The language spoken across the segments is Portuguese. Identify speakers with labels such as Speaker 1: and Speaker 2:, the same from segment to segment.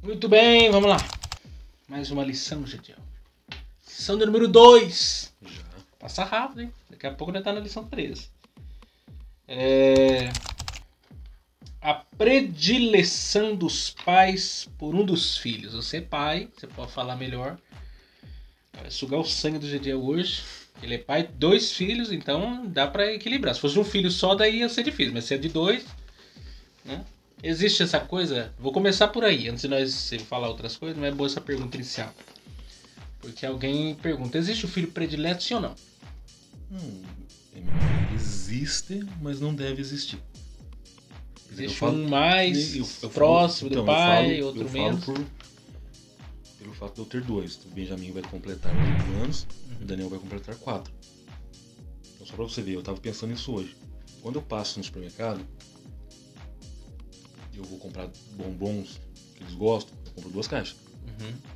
Speaker 1: Muito bem, vamos lá. Mais uma lição, Gediel. Lição do número 2.
Speaker 2: Já.
Speaker 1: Passa rápido, hein? Daqui a pouco já tá na lição 13. A predileção dos pais por um dos filhos. Você é pai, você pode falar melhor. Vai sugar o sangue do Gediel hoje. Ele é pai de 2 filhos, então dá pra equilibrar. Se fosse um filho só, daí ia ser difícil. Mas se é de 2, né? Existe essa coisa... Vou começar por aí, antes de nós falar outras coisas. Não é boa essa pergunta inicial. Porque alguém pergunta, existe o filho predileto, sim ou não?
Speaker 2: Existe, mas não deve existir.
Speaker 1: Existe um mais próximo do pai, outro menos.
Speaker 2: Pelo fato de eu ter 2. O Benjamin vai completar 8 anos, o Daniel vai completar 4. Então só pra você ver, eu tava pensando nisso hoje. Quando eu passo no supermercado, eu vou comprar bombons que eles gostam, eu compro 2 caixas.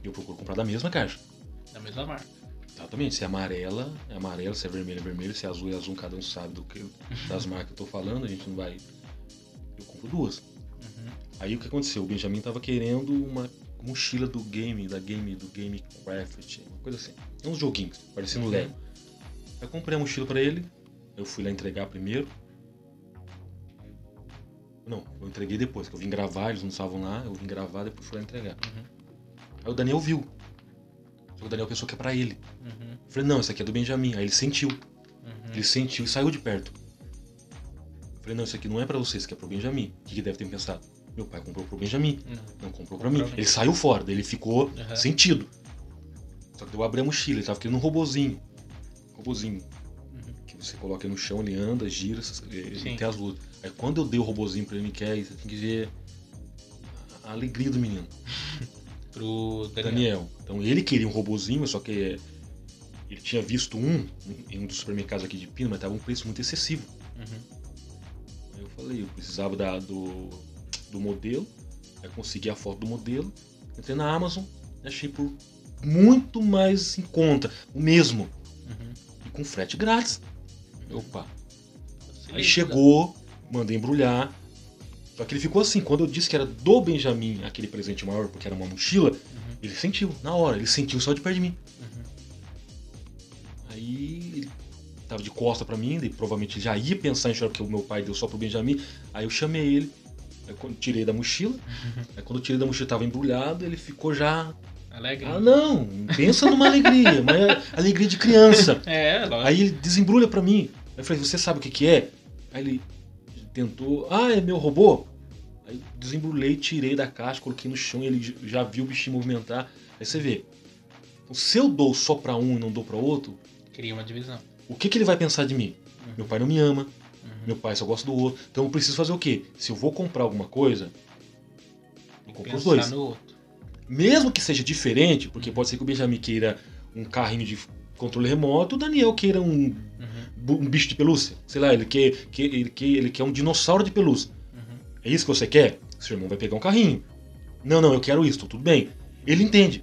Speaker 2: E eu procuro comprar da mesma caixa.
Speaker 1: Da mesma marca.
Speaker 2: Exatamente, se é amarela, é amarela, se é vermelho, é vermelho, se é azul, é azul, cada um sabe das marcas que eu tô falando, a gente não vai... Eu compro 2. Aí o que aconteceu? O Benjamin tava querendo uma mochila do Gamecraft, uma coisa assim. É uns joguinhos, parecendo Lego. Aí eu comprei a mochila pra ele, eu fui lá entregar primeiro. Não, eu entreguei depois, que eu vim gravar, eles não estavam lá, eu vim gravar, depois fui lá entregar. Aí o Daniel viu. Só que o Daniel pensou que é pra ele. Eu falei, não, esse aqui é do Benjamin. Aí ele sentiu. Ele sentiu e saiu de perto. Eu falei, não, isso aqui não é pra você, isso aqui é pro Benjamin. O que deve ter pensado? Meu pai comprou pro Benjamin, não comprou pra mim. Ele saiu fora, daí ele ficou sentido. Só que eu abri a mochila, ele tava querendo um robozinho. Que você coloca no chão, ele anda, gira, ele tem as luzes. Aí quando eu dei o robozinho pra ele, você tem que ver a alegria do menino.
Speaker 1: Pro
Speaker 2: Daniel. Então ele queria um robozinho, só que ele tinha visto em um dos supermercados aqui de Pina, mas tava um preço muito excessivo. Aí eu falei, eu precisava do modelo, aí consegui a foto do modelo, entrei na Amazon, achei por muito mais em conta, o mesmo. E com frete grátis. Opa. Aí chegou, mandei embrulhar. Só que ele ficou assim, quando eu disse que era do Benjamin aquele presente maior, porque era uma mochila, ele sentiu, na hora, ele sentiu só de perto de mim. Aí ele tava de costa pra mim, e provavelmente já ia pensar em chorar porque o meu pai deu só pro Benjamin. Aí eu chamei ele, aí quando tirei da mochila, aí quando eu tirei da mochila tava embrulhado, ele ficou já...
Speaker 1: Alegre.
Speaker 2: Ah, não, pensa numa alegria, mas é alegria de criança.
Speaker 1: Lógico.
Speaker 2: Aí ele desembrulha pra mim. Aí eu falei, você sabe o que é? Aí ele tentou, é meu robô? Aí desembrulhei, tirei da caixa, coloquei no chão e ele já viu o bichinho movimentar. Aí você vê, então, se eu dou só pra um e não dou pra outro,
Speaker 1: Cria uma divisão.
Speaker 2: o que ele vai pensar de mim? Meu pai não me ama, meu pai só gosta do outro. Então eu preciso fazer o quê? Se eu vou comprar alguma coisa, eu compro os dois.
Speaker 1: No outro.
Speaker 2: Mesmo que seja diferente, porque pode ser que o Benjamin queira um carrinho de controle remoto, o Daniel queira um bicho de pelúcia. Sei lá, ele quer um dinossauro de pelúcia. É isso que você quer? Seu irmão vai pegar um carrinho. Não, eu quero isso, tudo bem. Ele entende.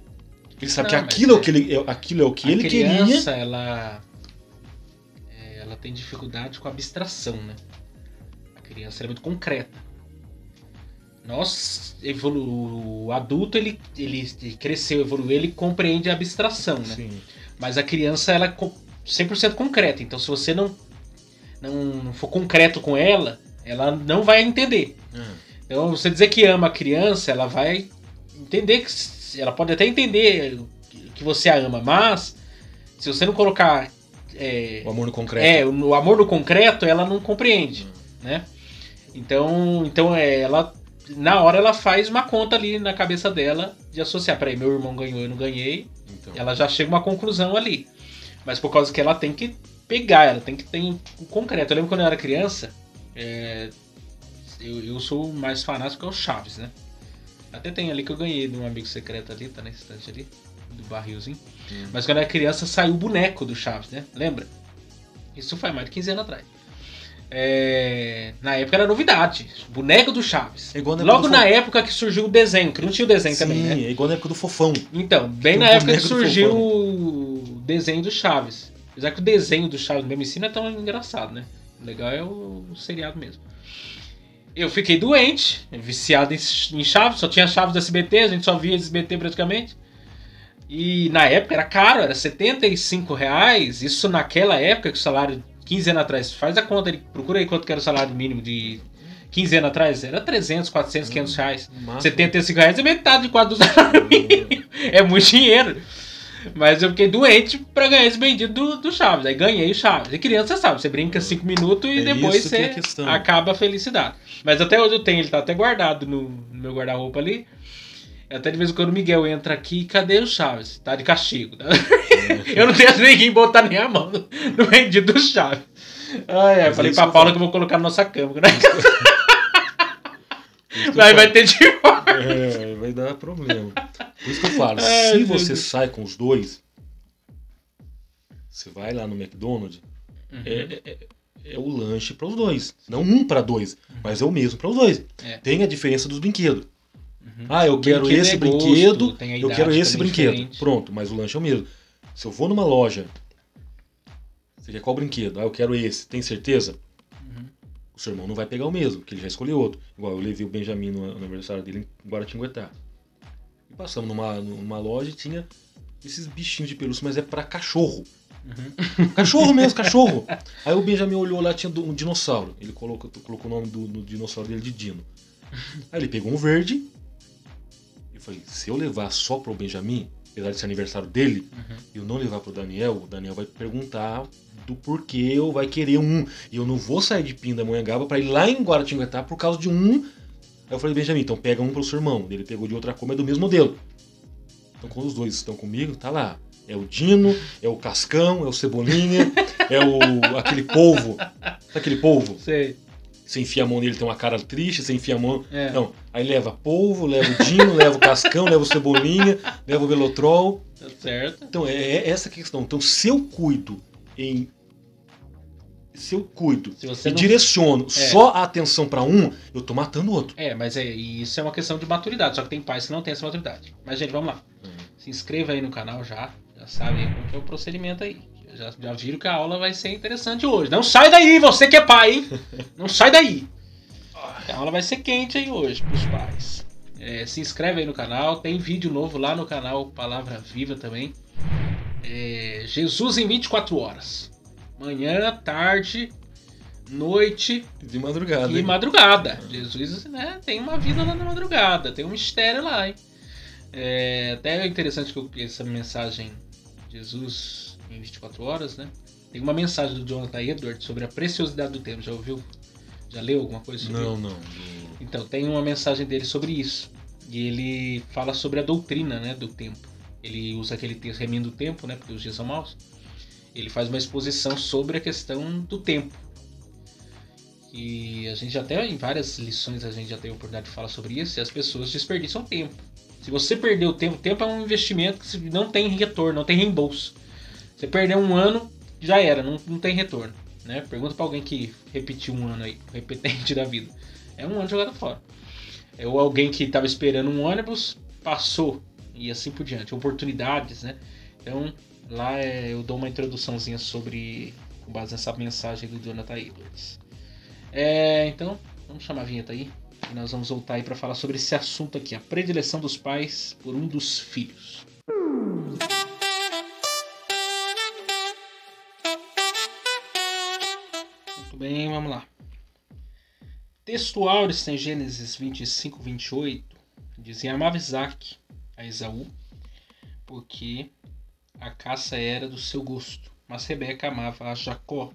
Speaker 2: Ele sabe que aquilo é o que ele queria.
Speaker 1: A criança, ela tem dificuldade com a abstração, né? A criança é muito concreta. O adulto, ele cresceu, evoluiu, ele compreende a abstração, né?
Speaker 2: Sim.
Speaker 1: Mas a criança, ela é 100% concreta. Então, se você não for concreto com ela não vai entender. Então, você dizer que ama a criança, ela vai entender ela pode até entender que você a ama, mas se você não colocar
Speaker 2: o amor no concreto.
Speaker 1: O amor no concreto, ela não compreende, né? Então ela na hora ela faz uma conta ali na cabeça dela de associar, peraí, meu irmão ganhou, eu não ganhei. Então. Ela já chega a uma conclusão ali. Mas por causa que ela tem que pegar, ela tem que ter o concreto. Eu lembro quando eu era criança, eu sou mais fanático que é o Chaves, né? Até tem ali que eu ganhei de um amigo secreto ali, tá na estante ali, do barrilzinho. Mas quando eu era criança saiu o boneco do Chaves, né? Lembra? Isso faz mais de 15 anos atrás. Na época era novidade, boneco do Chaves. Logo na época que surgiu o desenho, que não tinha o desenho também, né?
Speaker 2: É igual na época do Fofão.
Speaker 1: Então, bem na época que surgiu o desenho do Chaves. Apesar que o desenho do Chaves mesmo em si não é tão engraçado, né? O legal é o seriado mesmo. Eu fiquei doente, viciado em Chaves, só tinha Chaves do SBT, a gente só via SBT praticamente. E na época era caro, era R$75. Isso naquela época, que o salário, 15 anos atrás, faz a conta, procura aí quanto que era o salário mínimo de 15 anos atrás, era 300, 400, 500 reais. R$75 é metade de quase do salário mínimo. É muito dinheiro. Mas eu fiquei doente pra ganhar esse bendito do Chaves. Aí ganhei o Chaves. E criança, você sabe, você brinca 5 minutos e depois você acaba a felicidade. Mas até hoje eu tenho, ele tá até guardado no meu guarda-roupa ali. Até de vez em quando o Miguel entra aqui, cadê o Chaves? Tá de castigo. Eu não deixo ninguém botar nem a mão no bendito do Chaves. Eu falei pra Paula que eu vou colocar na nossa cama. Né? Vai ter divórcio.
Speaker 2: Vai dar problema. Por isso que eu falo, se você sai com os dois, você vai lá no McDonald's, é o lanche para os dois. Não um para dois, mas é o mesmo para os dois. Tem a diferença dos brinquedos. Eu quero esse brinquedo, eu quero esse brinquedo. Diferente. Pronto, mas o lanche é o mesmo. Se eu vou numa loja, você quer qual brinquedo? Eu quero esse, tem certeza? O seu irmão não vai pegar o mesmo, porque ele já escolheu outro. Igual eu levei o Benjamin no aniversário dele em Guaratinguetá. E passamos numa loja e tinha esses bichinhos de pelúcia, mas é pra cachorro. Cachorro mesmo, cachorro. Aí o Benjamin olhou lá, tinha um dinossauro. Ele colocou o nome do dinossauro dele de Dino. Aí ele pegou um verde. E falei, se eu levar só pro Benjamin, apesar de ser aniversário dele, e eu não levar pro Daniel, o Daniel vai perguntar do porquê ou vai querer um. E eu não vou sair de Pindamonhangaba pra ir lá em Guaratinguetá por causa de um. Aí eu falei, Benjamin, então pega um pro seu irmão. Ele pegou de outra cor, mas do mesmo modelo. Então quando os dois estão comigo, tá lá. É o Dino, é o Cascão, é o Cebolinha, é aquele polvo. Sabe aquele polvo?
Speaker 1: Sei.
Speaker 2: Você enfia a mão nele, tem uma cara triste, você enfia a mão... Não, aí leva polvo, leva o Dino, leva o Cascão, leva o Cebolinha, leva o Velotrol.
Speaker 1: Tá certo.
Speaker 2: Então é essa questão. Então se eu cuido e direciono só a atenção para um, eu tô matando o outro.
Speaker 1: Mas isso é uma questão de maturidade, só que tem pais que não têm essa maturidade. Mas, gente, vamos lá. Se inscreva aí no canal já sabe aí como que é o procedimento aí. Já viram que a aula vai ser interessante hoje. Não sai daí, você que é pai, hein? Não sai daí. A aula vai ser quente aí hoje pros pais. Se inscreve aí no canal, tem vídeo novo lá no canal Palavra Viva também. Jesus em 24 horas. Manhã, tarde, noite
Speaker 2: de madrugada.
Speaker 1: E madrugada. Jesus, né, tem uma vida lá na madrugada, tem um mistério lá, hein? Até é interessante que essa mensagem Jesus em 24 horas, né? Tem uma mensagem do Jonathan Edwards sobre a preciosidade do tempo. Já ouviu? Já leu alguma coisa sobre isso?
Speaker 2: Não.
Speaker 1: Então, tem uma mensagem dele sobre isso. E ele fala sobre a doutrina, né, do tempo. Ele usa aquele texto Reminho do Tempo, né, porque os dias são maus. Ele faz uma exposição sobre a questão do tempo. E a gente até em várias lições a gente já teve a oportunidade de falar sobre isso. E as pessoas desperdiçam tempo. Se você perder o tempo é um investimento que não tem retorno, não tem reembolso. Você perder um ano, já era, não tem retorno. Né? Pergunta pra alguém que repetiu um ano aí, repetente da vida. É um ano jogado fora. Ou alguém que estava esperando um ônibus, passou, e assim por diante. Oportunidades, né? Então, lá eu dou uma introduçãozinha com base nessa mensagem do Jonathan Edwards. Então, vamos chamar a vinheta aí. E nós vamos voltar aí para falar sobre esse assunto aqui, a predileção dos pais por um dos filhos. Muito bem, vamos lá. Texto áureo está em Gênesis 25, 28. Dizia: amava Isaac a Esaú, porque a caça era do seu gosto, mas Rebeca amava a Jacó.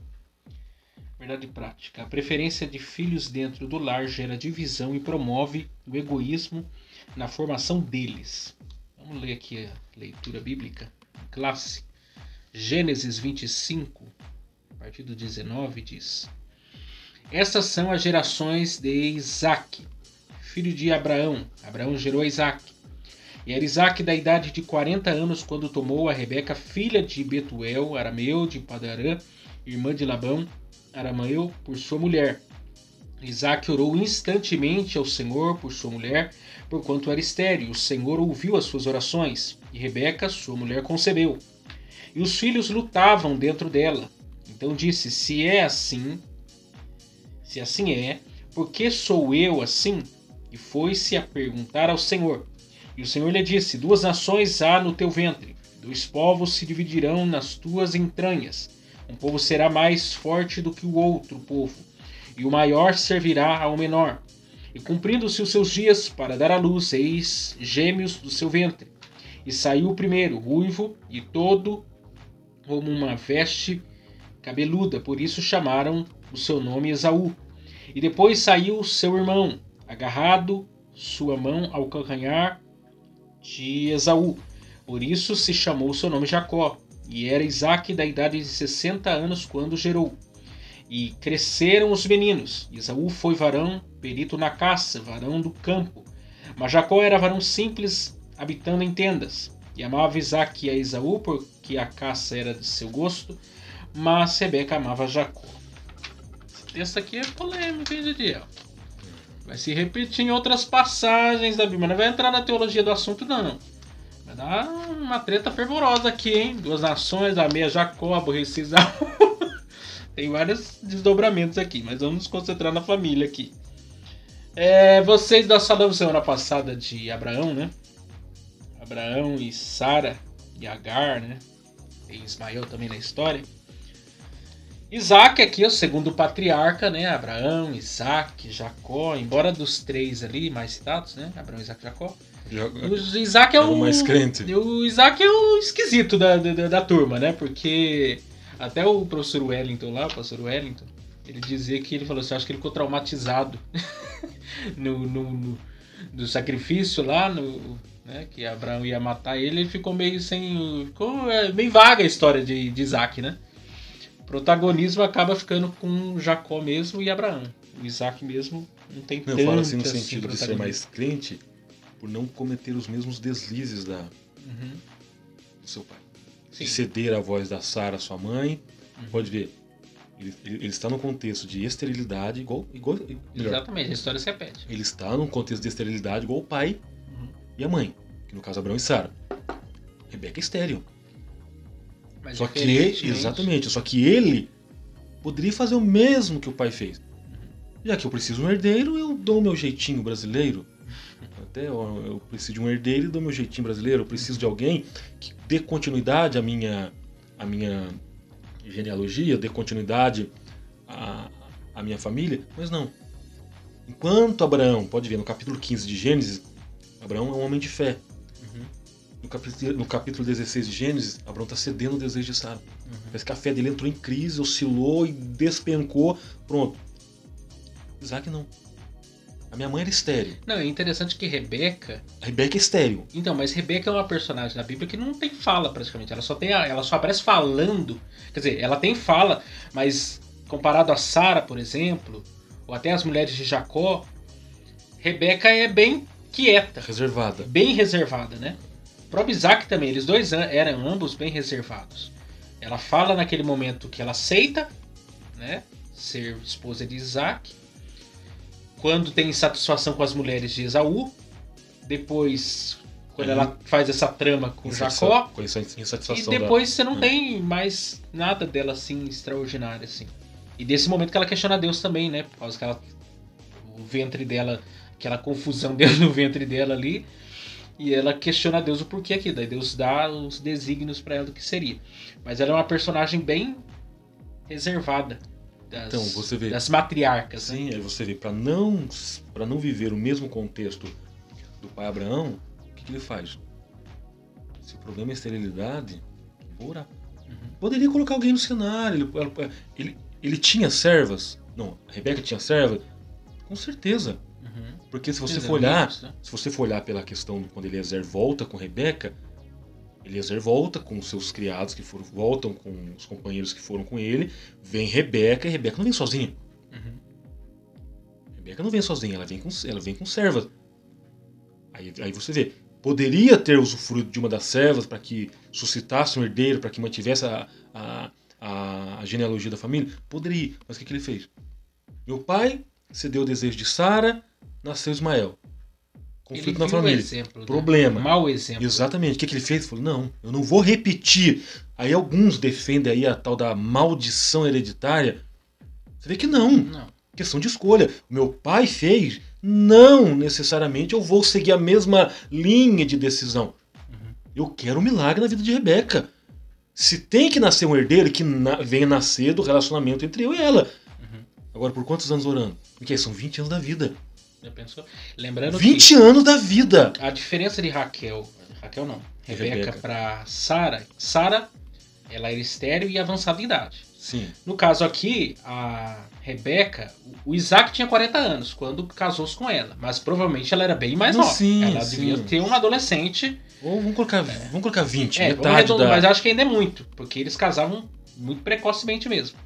Speaker 1: Verdade prática. A preferência de filhos dentro do lar gera divisão e promove o egoísmo na formação deles. Vamos ler aqui a leitura bíblica. Classe. Gênesis 25, a partir do 19, diz: essas são as gerações de Isaque, filho de Abraão. Abraão gerou a Isaque. E era Isaque da idade de 40 anos quando tomou a Rebeca, filha de Betuel, arameu de Padarã, irmã de Labão, arameu, por sua mulher. Isaque orou instantemente ao Senhor por sua mulher, porquanto era estéril. O Senhor ouviu as suas orações, e Rebeca, sua mulher, concebeu. E os filhos lutavam dentro dela. Então disse: se assim é, por que sou eu assim? E foi-se a perguntar ao Senhor. E o Senhor lhe disse, 2 nações há no teu ventre, 2 povos se dividirão nas tuas entranhas. Um povo será mais forte do que o outro povo, e o maior servirá ao menor. E cumprindo-se os seus dias para dar à luz, eis gêmeos do seu ventre. E saiu o primeiro, ruivo, e todo como uma veste cabeluda, por isso chamaram o seu nome Esaú. E depois saiu o seu irmão, agarrado sua mão ao calcanhar de Esaú. Por isso se chamou o seu nome Jacó. E era Isaque da idade de 60 anos quando gerou. E cresceram os meninos. Esaú foi varão, perito na caça, varão do campo. Mas Jacó era varão simples, habitando em tendas. E amava Isaque a Esaú, porque a caça era de seu gosto, mas Rebeca amava Jacó. Esse texto aqui é polêmico, hein, Didiel? Vai se repetir em outras passagens da Bíblia. Não vai entrar na teologia do assunto, não. Vai dar uma treta fervorosa aqui, hein? 2 nações, amei a Jacó, aborreci Esaú. Tem vários desdobramentos aqui, mas vamos nos concentrar na família aqui. Vocês nós falamos semana passada de Abraão, né? Abraão e Sara e Agar, né? Tem Ismael também na história. Isaac aqui é o segundo patriarca, né? Abraão, Isaac, Jacó, embora dos 3 ali mais citados, né? Abraão, Isaac e Jacó. O Isaac é o
Speaker 2: mais crente.
Speaker 1: O Isaac é o esquisito da turma, né? Porque até o professor Wellington lá, o pastor Wellington, ele dizia que ele falou assim, acho que ele ficou traumatizado no sacrifício lá, né, que Abraão ia matar ele ficou meio meio vaga a história de Isaac, né? O protagonismo acaba ficando com Jacó mesmo e Abraão. O Isaac mesmo não tem tanto.
Speaker 2: Eu falo assim no sentido de ser mais crente por não cometer os mesmos deslizes do seu pai.
Speaker 1: Sim.
Speaker 2: De ceder à voz da Sara, sua mãe. Pode ver, ele está num contexto de esterilidade igual
Speaker 1: exatamente, a história se repete.
Speaker 2: Ele está num contexto de esterilidade igual o pai e a mãe, que no caso Abraão e Sara. Rebeca é estéril.
Speaker 1: Mas
Speaker 2: só que exatamente, só que ele poderia fazer o mesmo que o pai fez. Já que eu preciso de um herdeiro, eu dou o meu jeitinho brasileiro. Até eu preciso de um herdeiro e dou o meu jeitinho brasileiro. Eu preciso de alguém que dê continuidade à minha genealogia, dê continuidade à minha família. Mas não. Enquanto Abraão, pode ver no capítulo 15 de Gênesis, Abraão é um homem de fé. No capítulo 16 de Gênesis, Abraão está cedendo o desejo de Sara. Parece que a fé dele entrou em crise, oscilou e despencou. Pronto. Isaac não. A minha mãe era estéril.
Speaker 1: Não, é interessante que Rebeca...
Speaker 2: A Rebeca é estéril.
Speaker 1: Então, mas Rebeca é uma personagem da Bíblia que não tem fala praticamente. Ela só aparece falando. Quer dizer, ela tem fala, mas comparado a Sara, por exemplo, ou até as mulheres de Jacó, Rebeca é bem quieta.
Speaker 2: Reservada.
Speaker 1: Bem reservada, né? O próprio Isaac também, eles dois eram ambos bem reservados. Ela fala naquele momento que ela aceita, né, ser esposa de Isaac. Quando tem insatisfação com as mulheres de Esaú. Depois, quando ela faz essa trama com Jacó.
Speaker 2: Com essa insatisfação.
Speaker 1: E depois você não tem mais nada dela assim extraordinário assim. E desse momento que ela questiona Deus também, né? Por causa que o ventre dela, aquela confusão dentro do ventre dela ali. E ela questiona Deus o porquê aqui. Daí Deus dá os desígnios para ela do que seria. Mas ela é uma personagem bem reservada.
Speaker 2: Então, você vê,
Speaker 1: das matriarcas.
Speaker 2: Sim, né? Aí você vê, para não viver o mesmo contexto do pai Abraão, o que ele faz? Se o problema é esterilidade, vou orar. Poderia colocar alguém no cenário. Ele tinha servas? Não, a Rebeca tinha servas? Com certeza. Porque se você for olhar pela questão de quando Eliezer volta com Rebeca, Eliezer volta com os seus criados que voltam com os companheiros que foram com ele, vem Rebeca, e Rebeca não vem sozinha. Rebeca não vem sozinha, ela vem com servas. Aí você vê, poderia ter usufruído de uma das servas para que suscitasse um herdeiro, para que mantivesse a genealogia da família? Poderia, mas o que ele fez? Meu pai cedeu o desejo de Sara, nasceu Ismael. Conflito na família.
Speaker 1: Exemplo,
Speaker 2: problema.
Speaker 1: Né? Mau exemplo.
Speaker 2: Exatamente. O que ele fez? Ele falou, não, eu não vou repetir. Aí alguns defendem aí a tal da maldição hereditária. Você vê que não. Questão de escolha. O meu pai fez, não necessariamente eu vou seguir a mesma linha de decisão. Eu quero um milagre na vida de Rebeca. Se tem que nascer um herdeiro, que venha nascer do relacionamento entre eu e ela. Agora, por quantos anos orando? Porque são 20 anos da vida.
Speaker 1: Já pensou? Lembrando
Speaker 2: 20 anos da vida.
Speaker 1: A diferença de Raquel não, Rebeca para Sara. Sara, ela era estéril e avançada de idade.
Speaker 2: Sim.
Speaker 1: No caso aqui, a Rebeca, o Isaac tinha 40 anos quando casou-se com ela. Mas provavelmente ela era bem mais nova.
Speaker 2: Sim,
Speaker 1: ela devia ter uma adolescente.
Speaker 2: Ou vamos colocar 20, metade
Speaker 1: mas acho que ainda é muito, porque eles casavam muito precocemente mesmo.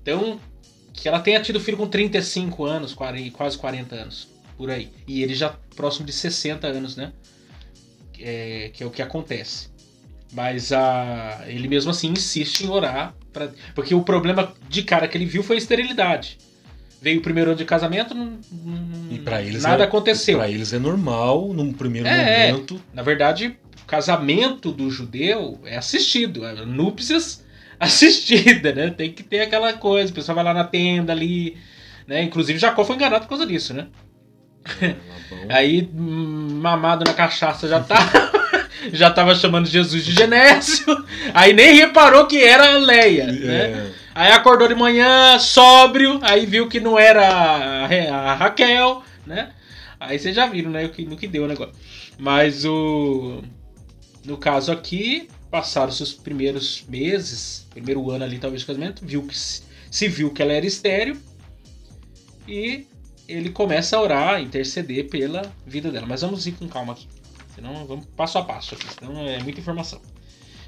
Speaker 1: Então, que ela tenha tido filho com 35 anos, quase 40 anos, por aí. E ele já próximo de 60 anos, né? Que é o que acontece. Mas ele mesmo assim insiste em orar, porque o problema de cara que ele viu foi a esterilidade. Veio o primeiro ano de casamento,
Speaker 2: e pra eles
Speaker 1: nada aconteceu.
Speaker 2: Para eles é normal, num primeiro momento.
Speaker 1: Na verdade, o casamento do judeu é assistido, é núpcias assistida, né? Tem que ter aquela coisa, o pessoal vai lá na tenda ali, né? Inclusive Jacó foi enganado por causa disso, né? Aí, mamado na cachaça já tava chamando Jesus de Genésio, aí nem reparou que era Leia, né? Aí acordou de manhã, sóbrio, aí viu que não era a Raquel, né? Aí vocês já viram, né, no que deu o negócio. Mas no caso aqui, passaram-se os primeiros meses, primeiro ano ali talvez de casamento, viu que ela era estéril e ele começa a orar, interceder pela vida dela. Mas vamos ir com calma aqui, senão vamos passo a passo aqui, senão é muita informação.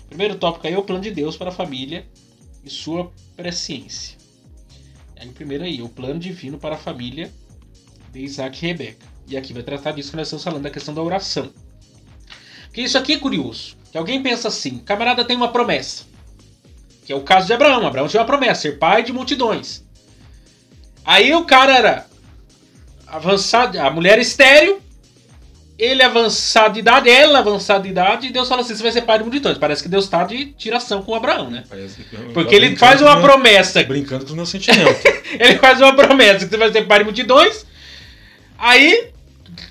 Speaker 1: Primeiro tópico aí é o plano de Deus para a família e sua presciência. Aí primeiro aí, o plano divino para a família de Isaac e Rebeca. E aqui vai tratar disso que nós estamos falando, da questão da oração. Porque isso aqui é curioso. Que alguém pensa assim, o camarada tem uma promessa. Que é o caso de Abraão. Abraão tinha uma promessa, ser pai de multidões. Aí o cara era avançado, a mulher estéril, ele avançado de idade, ela avançada de idade, e Deus fala assim, você vai ser pai de multidões. Parece que Deus está de tiração com Abraão, né? Porque ele faz uma promessa.
Speaker 2: Brincando com os meus sentimentos.
Speaker 1: Ele faz uma promessa que você vai ser pai de multidões. Aí,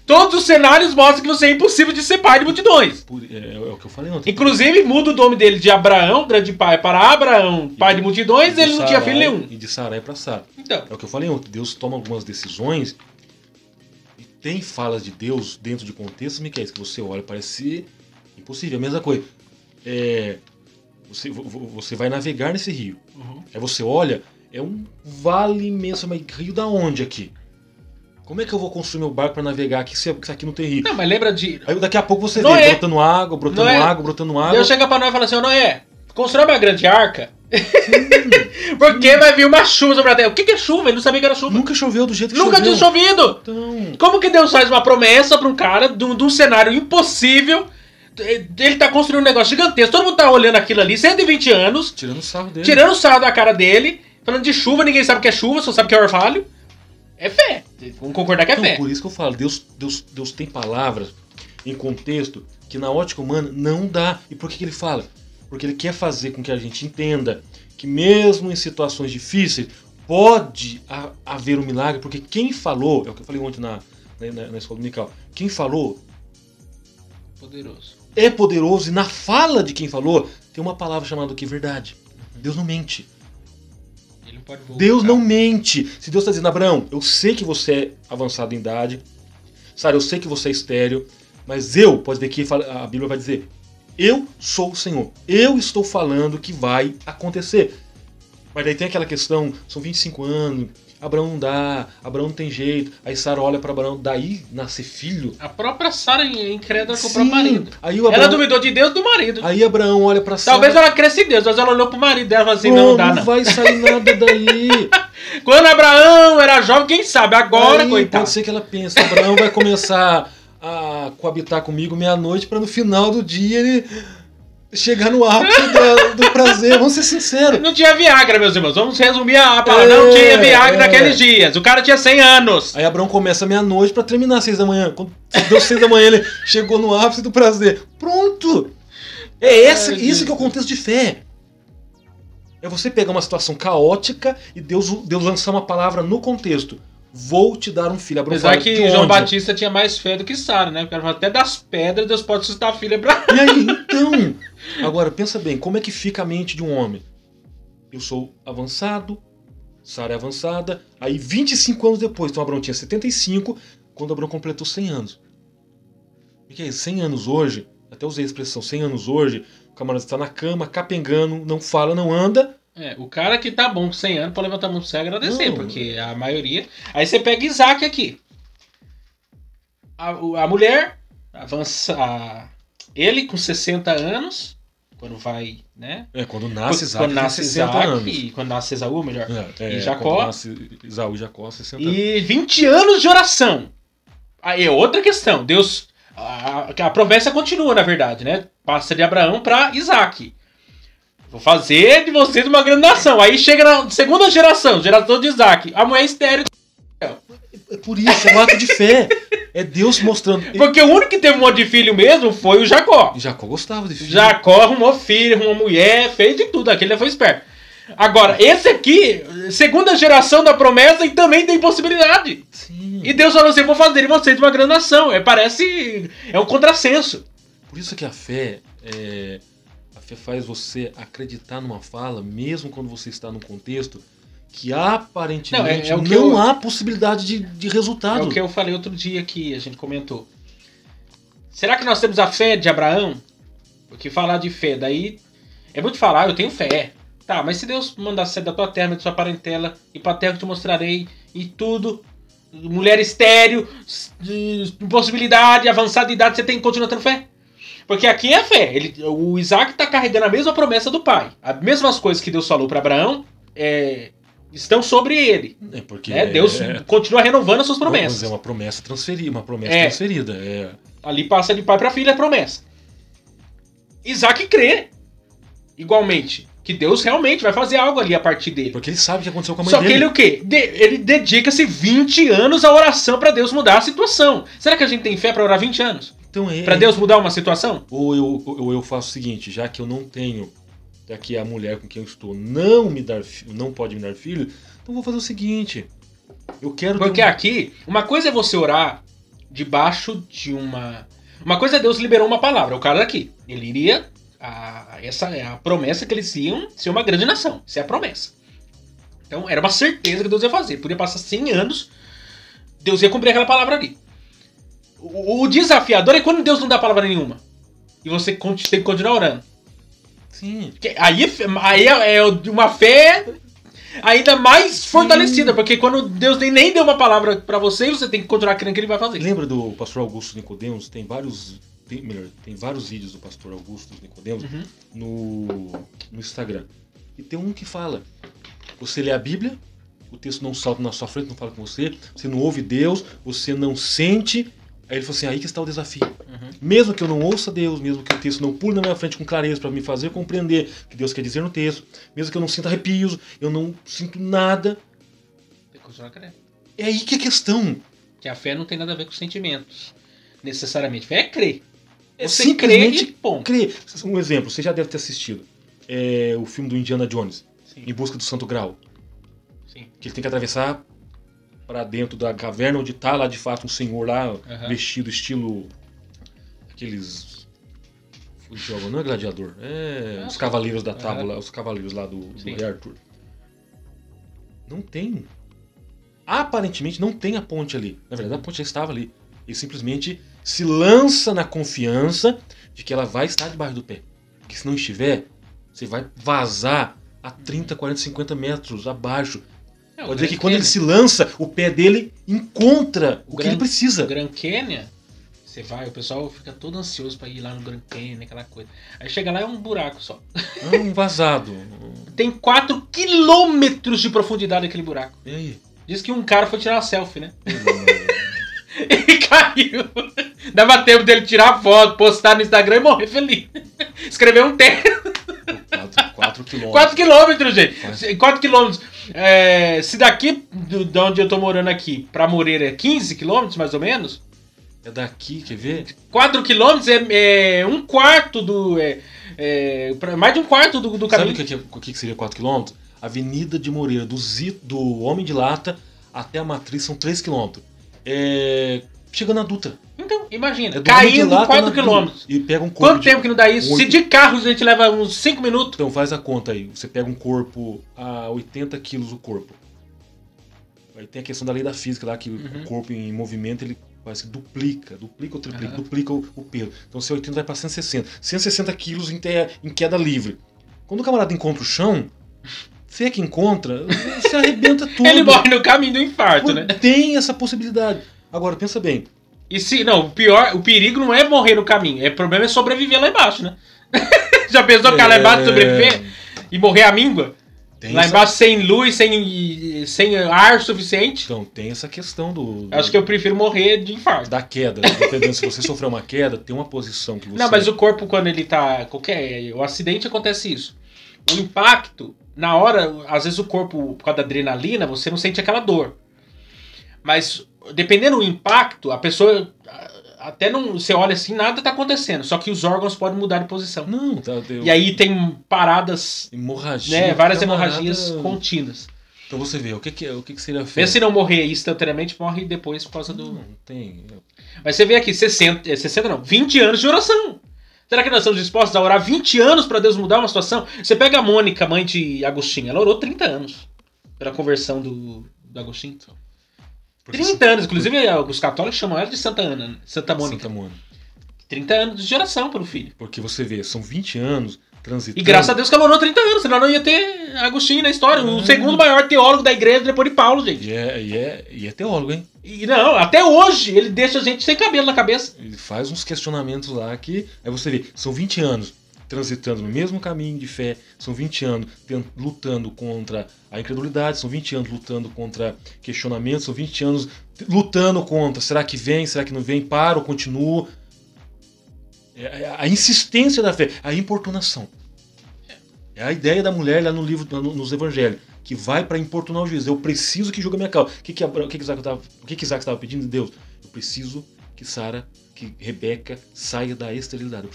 Speaker 1: todos os cenários mostram que você é impossível de ser pai de multidões.
Speaker 2: É o que eu falei ontem.
Speaker 1: Inclusive, muda o nome dele de Abraão, grande pai, para Abraão, pai de multidões, e ele não tinha filho nenhum.
Speaker 2: E de Sarai para Sara.
Speaker 1: Então.
Speaker 2: É o que eu falei ontem. Deus toma algumas decisões. Tem falas de Deus dentro de contextos, Miquel, que você olha e parece impossível. A mesma coisa. Você vai navegar nesse rio. Aí você olha, é um vale imenso, mas rio da onde aqui? Como é que eu vou construir meu barco para navegar aqui se aqui não tem rio?
Speaker 1: Não, mas lembra de...
Speaker 2: Aí daqui a pouco você
Speaker 1: Noé.
Speaker 2: vê brotando água.
Speaker 1: Deus chega para Noé e fala assim, Noé, constrói uma grande arca. Porque vai vir uma chuva sobre a terra. O que é chuva? Ele não sabia que era chuva.
Speaker 2: Nunca choveu do jeito que
Speaker 1: Nunca
Speaker 2: choveu.
Speaker 1: tinha chovido.
Speaker 2: Então...
Speaker 1: Como que Deus faz uma promessa para um cara de um cenário impossível? Ele tá construindo um negócio gigantesco. Todo mundo tá olhando aquilo ali, 120 anos.
Speaker 2: Tirando sarro dele.
Speaker 1: Tirando o sarro da cara dele. Falando de chuva, ninguém sabe o que é chuva, só sabe que é orvalho. É fé. Vamos concordar que é fé.
Speaker 2: Por isso que eu falo, Deus tem palavras em contexto que na ótica humana não dá. E por que ele fala? Porque ele quer fazer com que a gente entenda que mesmo em situações difíceis pode haver um milagre, porque quem falou, é o que eu falei ontem na escola dominical, quem falou é poderoso, e na fala de quem falou tem uma palavra chamada o que? Verdade. Deus não mente.
Speaker 1: Ele não pode voltar.
Speaker 2: Deus não mente. Se Deus está dizendo, Abraão, eu sei que você é avançado em idade, Sara, eu sei que você é estéril, mas pode ver que a Bíblia vai dizer, eu sou o Senhor. Eu estou falando que vai acontecer. Mas daí tem aquela questão, são 25 anos, Abraão não dá, Abraão não tem jeito. Aí Sara olha para Abraão, daí nascer filho.
Speaker 1: A própria Sara incrédula com o próprio marido.
Speaker 2: Aí Abraão,
Speaker 1: ela duvidou de Deus e do marido.
Speaker 2: Aí Abraão olha para Sara.
Speaker 1: Talvez ela cresça em Deus, mas ela olhou pro marido dela e falou assim, não dá não.
Speaker 2: Não vai sair nada daí.
Speaker 1: Quando Abraão era jovem, quem sabe? Agora,
Speaker 2: aí,
Speaker 1: coitado.
Speaker 2: Pode ser que ela pense, Abraão vai começar a coabitar comigo meia-noite para no final do dia ele chegar no ápice do prazer. Vamos ser sinceros.
Speaker 1: Não tinha Viagra, meus irmãos. Vamos resumir a palavra. Não tinha Viagra naqueles dias. O cara tinha 100 anos.
Speaker 2: Aí Abraão começa meia-noite para terminar às 6 da manhã. Quando deu 6 da manhã, ele chegou no ápice do prazer. Pronto! Isso que é o contexto de fé. É você pegar uma situação caótica e Deus lançar uma palavra no contexto. Vou te dar um filho. Abraão
Speaker 1: Apesar
Speaker 2: fala,
Speaker 1: que
Speaker 2: "De
Speaker 1: João
Speaker 2: onde?"
Speaker 1: Batista tinha mais fé do que Sara, né? Porque até das pedras Deus pode suscitar a filha pra...
Speaker 2: E aí, então? Agora, pensa bem, como é que fica a mente de um homem? Eu sou avançado, Sara é avançada, aí 25 anos depois, então Abraão tinha 75, quando Abraão completou 100 anos. O que é isso? 100 anos hoje, até usei a expressão 100 anos hoje, o camarada está na cama, capengando, não fala, não anda.
Speaker 1: O cara que tá bom com 100 anos pode levantar a mão pro céu e agradecer,
Speaker 2: Não.
Speaker 1: porque a maioria... Aí você pega Isaac aqui. A mulher avança... Ele com 60 anos, quando vai, né?
Speaker 2: Quando nasce Isaac,
Speaker 1: quando nasce
Speaker 2: tem 60
Speaker 1: Isaac,
Speaker 2: anos.
Speaker 1: E quando nasce Esaú, melhor.
Speaker 2: E
Speaker 1: Jacó.
Speaker 2: Quando nasce Esaú e Jacó, 60 anos.
Speaker 1: E 20 anos de oração. Aí é outra questão. Deus... A promessa continua, na verdade, né? Passa de Abraão para Isaac. Vou fazer de vocês uma grande nação. Aí chega na segunda geração de Isaac. A mulher estéril.
Speaker 2: É por isso, é um ato de fé. É Deus mostrando.
Speaker 1: Porque o único que teve um monte de filho mesmo foi o Jacó.
Speaker 2: E Jacó gostava de filho.
Speaker 1: Jacó arrumou filho, arrumou mulher, fez de tudo. Aquele foi esperto. Agora, esse aqui, segunda geração da promessa, e também tem possibilidade.
Speaker 2: Sim.
Speaker 1: E Deus falou assim, vou fazer de vocês uma grande nação. É um contrassenso.
Speaker 2: Por isso que a fé faz você acreditar numa fala, mesmo quando você está num contexto que aparentemente não há possibilidade de resultado.
Speaker 1: É o que eu falei outro dia que a gente comentou. Será que nós temos a fé de Abraão? Porque falar de fé, daí é muito falar, eu tenho fé. Tá, mas se Deus mandar sair da tua terra, da sua parentela, e pra terra que te mostrarei, e tudo, mulher estéril, impossibilidade, avançada idade, você tem que continuar tendo fé? Porque aqui é fé. O Isaac está carregando a mesma promessa do pai. As mesmas coisas que Deus falou para Abraão estão sobre ele.
Speaker 2: Porque
Speaker 1: Deus continua renovando as suas promessas.
Speaker 2: É uma promessa transferida.
Speaker 1: Ali passa de pai para filho a promessa. Isaac crê, igualmente, que Deus realmente vai fazer algo ali a partir dele.
Speaker 2: Porque ele sabe o que aconteceu com a mãe
Speaker 1: Só
Speaker 2: dele.
Speaker 1: que ele o quê? Ele dedica-se 20 anos à oração para Deus mudar a situação. Será que a gente tem fé para orar 20 anos?
Speaker 2: Então,
Speaker 1: para Deus mudar uma situação?
Speaker 2: Ou eu faço o seguinte, já que eu não tenho, já que a mulher com quem eu estou não pode me dar filho, então vou fazer o seguinte, eu quero...
Speaker 1: Porque aqui, uma coisa é você orar debaixo de uma... Uma coisa é Deus liberou uma palavra, o cara daqui, ele iria... Essa é a promessa que eles iam ser uma grande nação, essa é a promessa. Então era uma certeza que Deus ia fazer, podia passar 100 anos, Deus ia cumprir aquela palavra ali. O desafiador é quando Deus não dá palavra nenhuma. E você tem que continuar orando.
Speaker 2: Sim.
Speaker 1: Aí é uma fé ainda mais fortalecida. Porque quando Deus nem deu uma palavra pra você tem que continuar crendo que ele vai fazer.
Speaker 2: Lembra do pastor Augusto Nicodemos? Tem vários vídeos do pastor Augusto Nicodemos no Instagram. E tem um que fala. Você lê a Bíblia, o texto não salta na sua frente, não fala com você. Você não ouve Deus, você não sente... Aí ele falou assim, aí que está o desafio. Mesmo que eu não ouça Deus, mesmo que o texto não pule na minha frente com clareza para me fazer compreender o que Deus quer dizer no texto, mesmo que eu não sinta arrepios, eu não sinto nada.
Speaker 1: Tem que continuar crendo.
Speaker 2: É aí que é a questão.
Speaker 1: Que a fé não tem nada a ver com sentimentos, necessariamente. Fé é crer.
Speaker 2: Você crê e ponto. Crer. Um exemplo, você já deve ter assistido o filme do Indiana Jones, Sim. Em Busca do Santo Graal.
Speaker 1: Sim. Que
Speaker 2: ele tem que atravessar para dentro da caverna onde tá lá de fato um senhor lá, vestido estilo aqueles jogam, não é gladiador, os cavaleiros da tábua, os cavaleiros lá do Rei Arthur. Não tem. Aparentemente não tem a ponte ali. Na verdade a ponte já estava ali. Ele simplesmente se lança na confiança de que ela vai estar debaixo do pé. Porque se não estiver, você vai vazar a 30, 40, 50 metros abaixo. Pode dizer que quando ele se lança, o pé dele encontra o que ele precisa.
Speaker 1: O Grand Canyon, você vai, o pessoal fica todo ansioso pra ir lá no Grand Canyon, aquela coisa. Aí chega lá, é um buraco só.
Speaker 2: É um vazado.
Speaker 1: Tem 4 quilômetros de profundidade aquele buraco.
Speaker 2: E aí?
Speaker 1: Diz que um cara foi tirar uma selfie, né? E caiu. Dava tempo dele tirar a foto, postar no Instagram e morrer feliz. Escrever um texto.
Speaker 2: 4 quilômetros.
Speaker 1: 4 quilômetros, gente. 4 quilômetros. Se daqui, de onde eu tô morando aqui, pra Moreira é 15 quilômetros, mais ou menos.
Speaker 2: É daqui, quer ver?
Speaker 1: 4 quilômetros é um quarto mais de um quarto do caminho.
Speaker 2: Sabe o que seria 4 km? Avenida de Moreira, do Homem de Lata até a Matriz são 3 km. Chegando na Dutra.
Speaker 1: Então, imagina, caindo 4 km.
Speaker 2: E pega um corpo.
Speaker 1: Quanto tempo que não dá isso? Se de carro a gente leva uns 5 minutos.
Speaker 2: Então faz a conta aí. Você pega um corpo a 80 quilos o corpo. Aí tem a questão da lei da física lá, que o corpo em movimento, ele parece que duplica ou triplica, duplica o peso. Então se 80 vai para 160. 160 quilos em queda livre. Quando o camarada encontra o chão, você é que encontra, você arrebenta tudo.
Speaker 1: Ele morre no caminho do infarto, né?
Speaker 2: Tem essa possibilidade. Agora, pensa bem.
Speaker 1: E se, não, o perigo não é morrer no caminho, o problema é sobreviver lá embaixo, né? Já pensou ficar lá embaixo sobreviver e morrer à míngua? Lá embaixo sem luz, sem ar suficiente?
Speaker 2: Então, tem essa questão
Speaker 1: Acho que eu prefiro morrer de infarto.
Speaker 2: Da queda. Dependendo se você sofrer uma queda, tem uma posição que você...
Speaker 1: Não, mas o corpo, quando ele tá... o acidente acontece isso. O impacto, na hora, às vezes o corpo, por causa da adrenalina, você não sente aquela dor. Mas... dependendo do impacto, a pessoa até não... você olha assim, nada tá acontecendo. Só que os órgãos podem mudar de posição.
Speaker 2: Não,
Speaker 1: E aí tem paradas...
Speaker 2: hemorragia.
Speaker 1: Né, várias hemorragias contínuas.
Speaker 2: Então você vê, o que seria feito?
Speaker 1: Mesmo se não morrer instantaneamente, morre depois por causa do...
Speaker 2: Não tem...
Speaker 1: Mas você vê aqui, 20 anos de oração. Será que nós estamos dispostos a orar 20 anos para Deus mudar uma situação? Você pega a Mônica, mãe de Agostinho, ela orou 30 anos pela conversão do Agostinho. 30 anos, inclusive os católicos chamam ela de Santa Ana, Santa Mônica. 30 anos de oração pelo filho.
Speaker 2: Porque você vê, são 20 anos transitando.
Speaker 1: E graças a Deus que ela orou 30 anos, senão não ia ter Agostinho na história. O segundo maior teólogo da igreja depois de Paulo, gente.
Speaker 2: E é teólogo, hein?
Speaker 1: E não, até hoje ele deixa a gente sem cabelo na cabeça.
Speaker 2: Ele faz uns questionamentos lá que... Aí você vê, são 20 anos transitando no mesmo caminho de fé, são 20 anos lutando contra a incredulidade, são 20 anos lutando contra questionamentos, são 20 anos lutando contra será que vem, será que não vem, paro, continuo. A insistência da fé, a importunação. É a ideia da mulher lá no livro, nos evangelhos, que vai para importunar o juiz. Eu preciso que julgue a minha causa. O que Isaac estava pedindo de Deus? Eu preciso que Rebeca saia da esterilidade.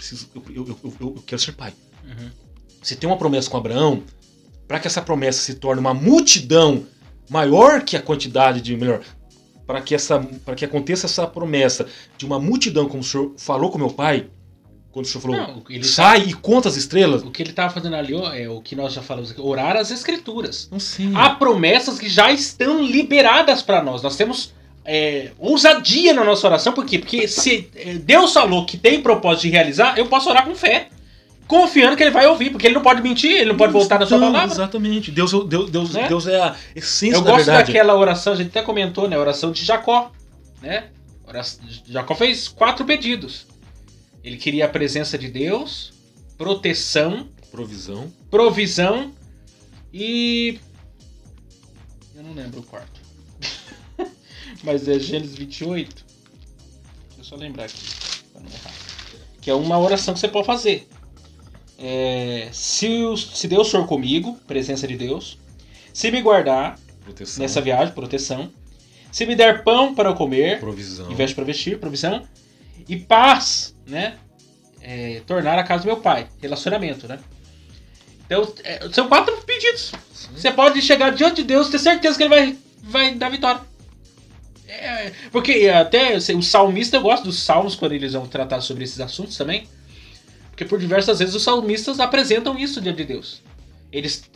Speaker 2: Eu quero ser pai. Você tem uma promessa com Abraão, para que essa promessa se torne uma multidão maior que a quantidade de... Melhor, para que aconteça essa promessa de uma multidão, como o senhor falou com meu pai, quando o senhor falou, sai e conta as estrelas.
Speaker 1: O que ele estava fazendo ali é o que nós já falamos aqui, orar as escrituras.
Speaker 2: Não, sim.
Speaker 1: Há promessas que já estão liberadas para nós. Nós temos ousadia na nossa oração. Por quê? Porque se Deus falou que tem propósito de realizar, eu posso orar com fé, confiando que ele vai ouvir, porque ele não pode mentir, ele não pode voltar na sua palavra.
Speaker 2: Exatamente. Deus é a essência da verdade.
Speaker 1: Eu gosto daquela oração, a gente até comentou, né? A oração de Jacó, né? Jacó fez 4 pedidos. Ele queria a presença de Deus, proteção, provisão e... eu não lembro o quarto. Mas é Gênesis 28. Deixa eu só lembrar aqui, para não errar. Que é uma oração que você pode fazer. Se Deus for comigo, presença de Deus. Se me guardar, proteção. Nessa viagem, proteção. Se me der pão para eu comer,
Speaker 2: provisão.
Speaker 1: E veste para vestir, provisão. E paz, né? Tornar a casa do meu pai, relacionamento, né? Então, são 4 pedidos. Sim. Você pode chegar diante de Deus, ter certeza que ele vai dar vitória. Porque até o salmista, eu gosto dos salmos quando eles vão tratar sobre esses assuntos também. Porque por diversas vezes os salmistas apresentam isso diante de Deus. Eles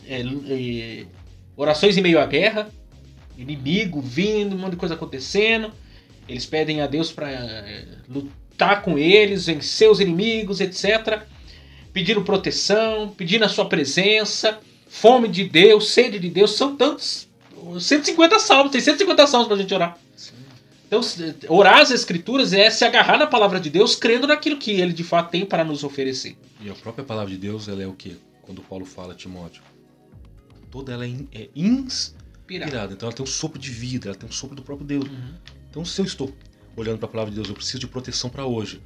Speaker 1: orações em meio à guerra, inimigo vindo, um monte de coisa acontecendo. Eles pedem a Deus para lutar com eles, vencer os inimigos, etc. Pedindo proteção, pedindo a sua presença, fome de Deus, sede de Deus. São tantos, 150 salmos, tem 150 salmos pra gente orar. Sim. Então, orar as escrituras é se agarrar na palavra de Deus, crendo naquilo que ele de fato tem para nos oferecer.
Speaker 2: E a própria palavra de Deus, ela é o quê? Quando Paulo fala a Timóteo, toda ela é inspirada. Então ela tem um sopro de vida, ela tem um sopro do próprio Deus. Então, se eu estou olhando para a palavra de Deus, eu preciso de proteção para hoje,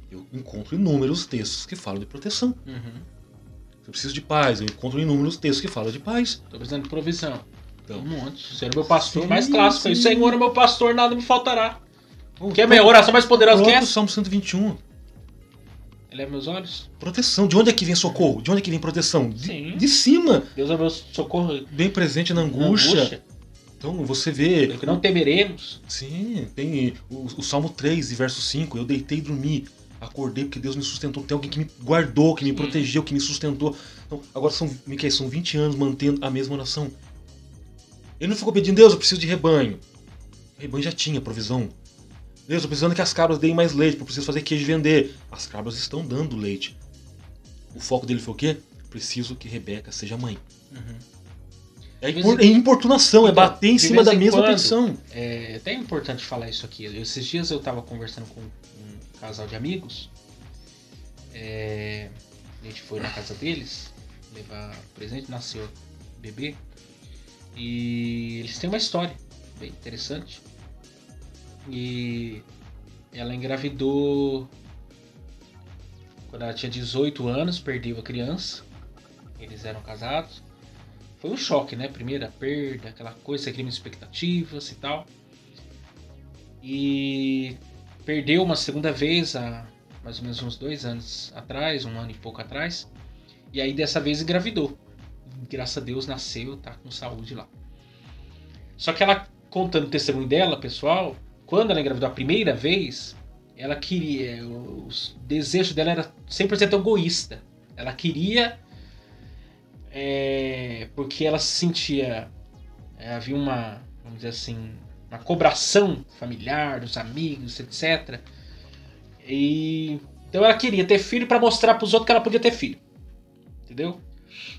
Speaker 2: eu encontro inúmeros textos que falam de proteção. Se eu preciso de paz, eu encontro inúmeros textos que falam de paz.
Speaker 1: Estou precisando de provisão. Então, um monte. Senhor é meu pastor, mais clássico. Senhor é meu pastor, nada me faltará. Que é a minha oração mais poderosa que é essa?
Speaker 2: Salmo 121.
Speaker 1: Eleva meus olhos.
Speaker 2: Proteção. De onde é que vem socorro? De onde é que vem proteção? De cima.
Speaker 1: Deus é meu socorro.
Speaker 2: Bem presente na angústia. Então você vê...
Speaker 1: Que não temeremos.
Speaker 2: Sim, tem o Salmo 3, verso 5. Eu deitei e dormi. Acordei porque Deus me sustentou. Tem alguém que me guardou, que me protegeu, que me sustentou. Então, agora são 20 anos mantendo a mesma oração. Ele não ficou pedindo, Deus, eu preciso de rebanho. O rebanho já tinha provisão. Deus, eu precisando que as cabras deem mais leite, porque eu preciso fazer queijo e vender. As cabras estão dando leite. O foco dele foi o quê? Preciso que Rebeca seja mãe. É importunação, é bater em cima da mesma petição.
Speaker 1: É até importante falar isso aqui. Esses dias eu estava conversando com um casal de amigos. A gente foi na casa deles levar presente, nasceu bebê. E eles têm uma história bem interessante. E ela engravidou quando ela tinha 18 anos, perdeu a criança. Eles eram casados. Foi um choque, né? Primeira perda, aquela coisa, você cria expectativas e tal. E perdeu uma segunda vez há mais ou menos uns 2 anos atrás, 1 ano e pouco atrás. E aí dessa vez engravidou. Graças a Deus nasceu, tá com saúde lá. Só que ela, contando o testemunho dela, pessoal, quando ela engravidou a primeira vez, ela queria, o desejo dela era 100% egoísta. Ela queria, porque ela se sentia, havia uma, vamos dizer assim, uma cobração familiar, dos amigos, etc. E então ela queria ter filho para mostrar para os outros que ela podia ter filho. Entendeu?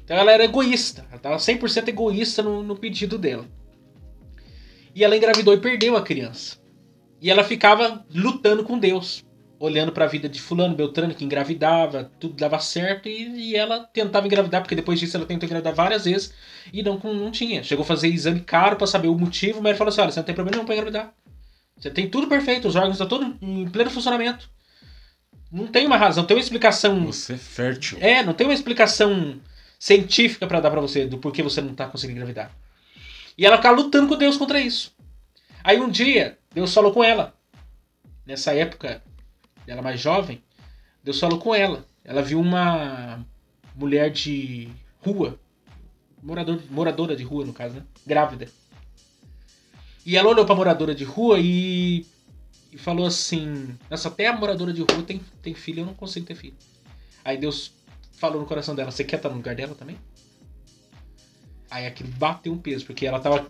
Speaker 1: Então ela era egoísta, ela estava 100% egoísta no pedido dela. E ela engravidou e perdeu a criança. E ela ficava lutando com Deus, olhando para a vida de fulano, beltrano, que engravidava, tudo dava certo, e ela tentava engravidar, porque depois disso ela tentou engravidar várias vezes, e não tinha. Chegou a fazer exame caro para saber o motivo, mas ele falou assim, olha, você não tem problema nenhum para engravidar. Você tem tudo perfeito, os órgãos estão todos em pleno funcionamento. Não tem uma razão, tem uma explicação...
Speaker 2: Você é fértil.
Speaker 1: Não tem uma explicação científica para dar para você do porquê você não tá conseguindo engravidar. E ela ficava lutando com Deus contra isso. Aí um dia, Deus falou com ela. Nessa época, ela mais jovem, Deus falou com ela. Ela viu uma mulher de rua, moradora de rua no caso, né? Grávida. E ela olhou pra moradora de rua e falou assim, nossa, até a moradora de rua tem filho, eu não consigo ter filho. Aí Deus falou no coração dela, você quer estar no lugar dela também? Aí aquilo bateu um peso, porque ela tava...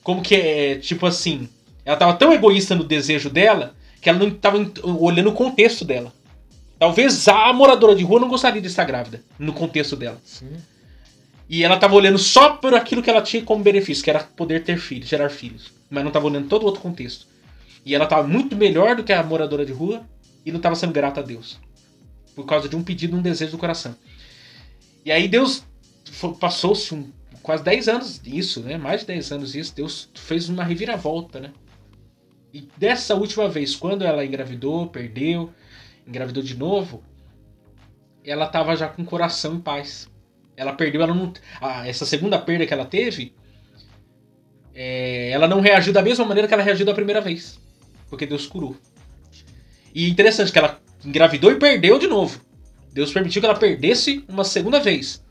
Speaker 1: Como que é, tipo assim... Ela tava tão egoísta no desejo dela, que ela não tava olhando o contexto dela. Talvez a moradora de rua não gostaria de estar grávida, no contexto dela.
Speaker 2: Sim.
Speaker 1: E ela tava olhando só por aquilo que ela tinha como benefício, que era poder ter filhos, gerar filhos. Mas não tava olhando todo o outro contexto. E ela tava muito melhor do que a moradora de rua, e não tava sendo grata a Deus. Por causa de um pedido, um desejo do coração. E aí Deus... Passou-se quase 10 anos disso, né? Mais de 10 anos disso. Deus fez uma reviravolta, né? E dessa última vez, quando ela engravidou, engravidou de novo, ela estava já com o coração em paz. Ela perdeu, essa segunda perda que ela teve, ela não reagiu da mesma maneira que ela reagiu da primeira vez. Porque Deus curou. E interessante que ela engravidou e perdeu de novo. Deus permitiu que ela perdesse uma segunda vez.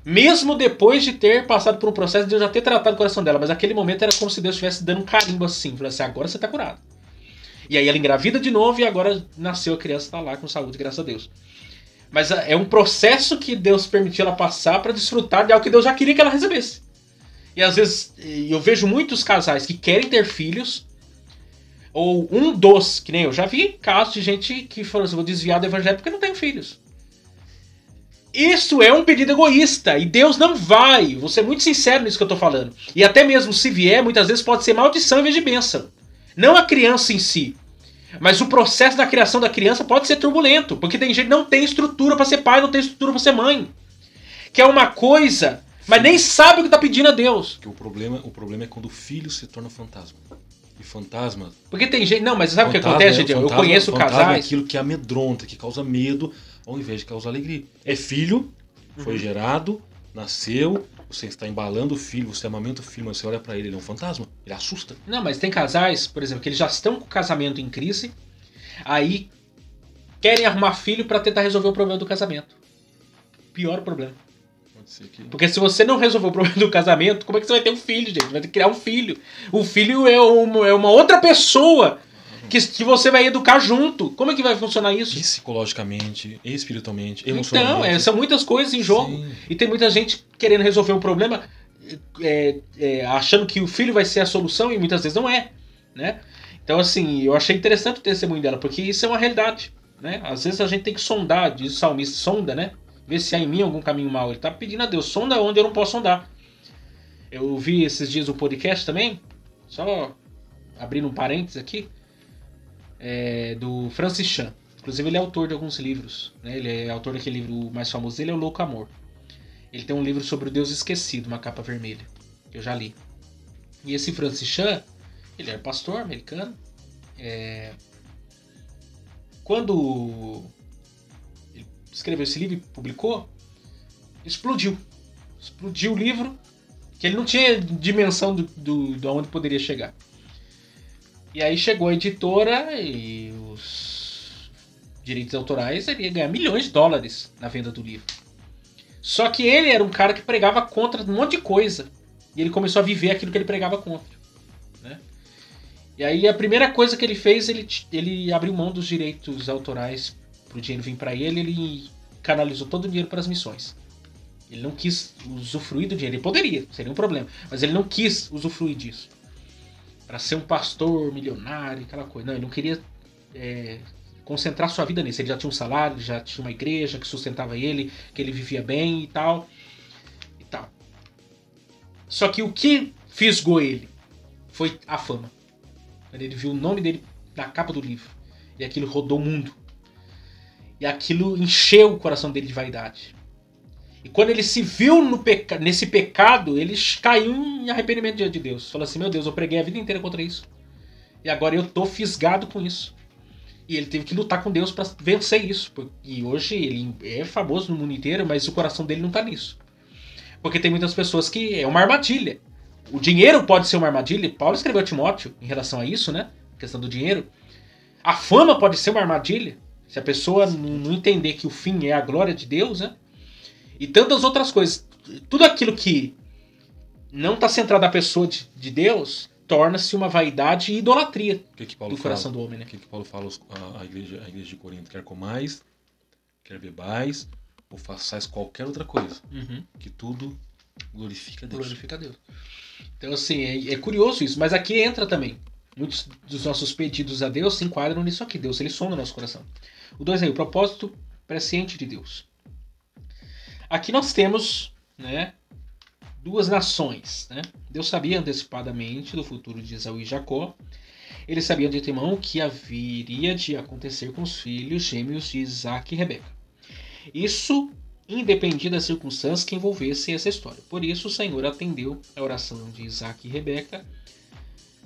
Speaker 1: Mesmo depois de ter passado por um processo de Deus já ter tratado o coração dela. Mas naquele momento era como se Deus estivesse dando um carimbo assim. Falando assim, agora você está curado. E aí ela engravida de novo e agora nasceu a criança, está lá com saúde, graças a Deus. Mas é um processo que Deus permitiu ela passar para desfrutar de algo que Deus já queria que ela recebesse. E às vezes eu vejo muitos casais que querem ter filhos. Ou que nem eu já vi casos de gente que falou assim, vou desviar do evangelho porque não tenho filhos. Isso é um pedido egoísta e Deus não vai. Vou ser muito sincero nisso que eu estou falando. E até mesmo se vier, muitas vezes pode ser maldição em vez de bênção. Não a criança em si, mas o processo da criação da criança pode ser turbulento. Porque tem gente que não tem estrutura para ser pai, não tem estrutura para ser mãe. Que é uma coisa, mas nem sabe o que está pedindo a Deus.
Speaker 2: Porque o problema é quando o filho se torna fantasma. E fantasma...
Speaker 1: Porque tem gente... Não, mas sabe o que acontece, gente? Eu conheço casais...
Speaker 2: É aquilo que amedronta, que causa medo, ao invés de causar alegria. É filho, foi gerado, nasceu, você está embalando o filho, você amamenta o filho, mas você olha pra ele é um fantasma. Ele assusta.
Speaker 1: Não, mas tem casais, por exemplo, que eles já estão com o casamento em crise, aí querem arrumar filho pra tentar resolver o problema do casamento. Pior problema.
Speaker 2: Pode ser que...
Speaker 1: Porque se você não resolver o problema do casamento, como é que você vai ter um filho, gente? Vai ter que criar um filho. O filho é uma outra pessoa que você vai educar junto. Como é que vai funcionar isso?
Speaker 2: Psicologicamente, espiritualmente,
Speaker 1: Então,
Speaker 2: emocionalmente.
Speaker 1: são muitas coisas em jogo.
Speaker 2: Sim.
Speaker 1: E tem muita gente querendo resolver o problema achando que o filho vai ser a solução e muitas vezes não é, né? Então, assim, eu achei interessante o testemunho dela, porque isso é uma realidade, né? Às vezes a gente tem que sondar, diz o salmista, sonda, né? Ver se há em mim algum caminho mau. Ele tá pedindo a Deus, sonda onde eu não posso sondar. Eu vi esses dias o podcast também, só abrindo um parênteses aqui, do Francis Chan. Inclusive ele é autor de alguns livros, né? Ele é autor daquele livro mais famoso dele, é o Louco Amor. Ele tem um livro sobre o Deus Esquecido, uma capa vermelha, que eu já li. E esse Francis Chan, ele é pastor americano. Quando ele escreveu esse livro e publicou, explodiu o livro, que ele não tinha dimensão de onde poderia chegar. E aí chegou a editora e os direitos autorais, ele ia ganhar milhões de dólares na venda do livro. Só que ele era um cara que pregava contra um monte de coisa. E ele começou a viver aquilo que ele pregava contra, né? E aí a primeira coisa que ele fez, ele abriu mão dos direitos autorais para o dinheiro vir para ele. Ele canalizou todo o dinheiro para as missões. Ele não quis usufruir do dinheiro. Ele poderia, seria um problema. Mas ele não quis usufruir disso. Para ser um pastor milionário, aquela coisa. Não, ele não queria concentrar sua vida nisso. Ele já tinha um salário, já tinha uma igreja que sustentava ele, que ele vivia bem e tal. Só que o que fisgou ele foi a fama. Quando ele viu o nome dele na capa do livro. E aquilo rodou o mundo. E aquilo encheu o coração dele de vaidade. E quando ele se viu nesse pecado, ele caiu em arrependimento diante de Deus. Falou assim, meu Deus, eu preguei a vida inteira contra isso. E agora eu tô fisgado com isso. E ele teve que lutar com Deus para vencer isso. E hoje ele é famoso no mundo inteiro, mas o coração dele não tá nisso. Porque tem muitas pessoas que é uma armadilha. O dinheiro pode ser uma armadilha. Paulo escreveu a Timóteo em relação a isso, né? A questão do dinheiro. A fama pode ser uma armadilha. Se a pessoa não entender que o fim é a glória de Deus, né? E tantas outras coisas. Tudo aquilo que não está centrado na pessoa de Deus torna-se uma vaidade e idolatria do coração do homem, né?
Speaker 2: O que Paulo fala à igreja de Corinto? Quer comais, quer bebais, ou façais qualquer outra coisa. Que tudo glorifica a Deus.
Speaker 1: Glorifica a Deus. Então, assim, é curioso isso. Mas aqui entra também. Muitos dos nossos pedidos a Deus se enquadram nisso aqui. Deus, ele sonda o nosso coração. O 2 aí, o propósito presciente de Deus. Aqui nós temos, né, duas nações, né? Deus sabia antecipadamente do futuro de Esaú e Jacó. Ele sabia de antemão o que haveria de acontecer com os filhos gêmeos de Isaac e Rebeca. Isso independia das circunstâncias que envolvessem essa história. Por isso o Senhor atendeu a oração de Isaac e Rebeca,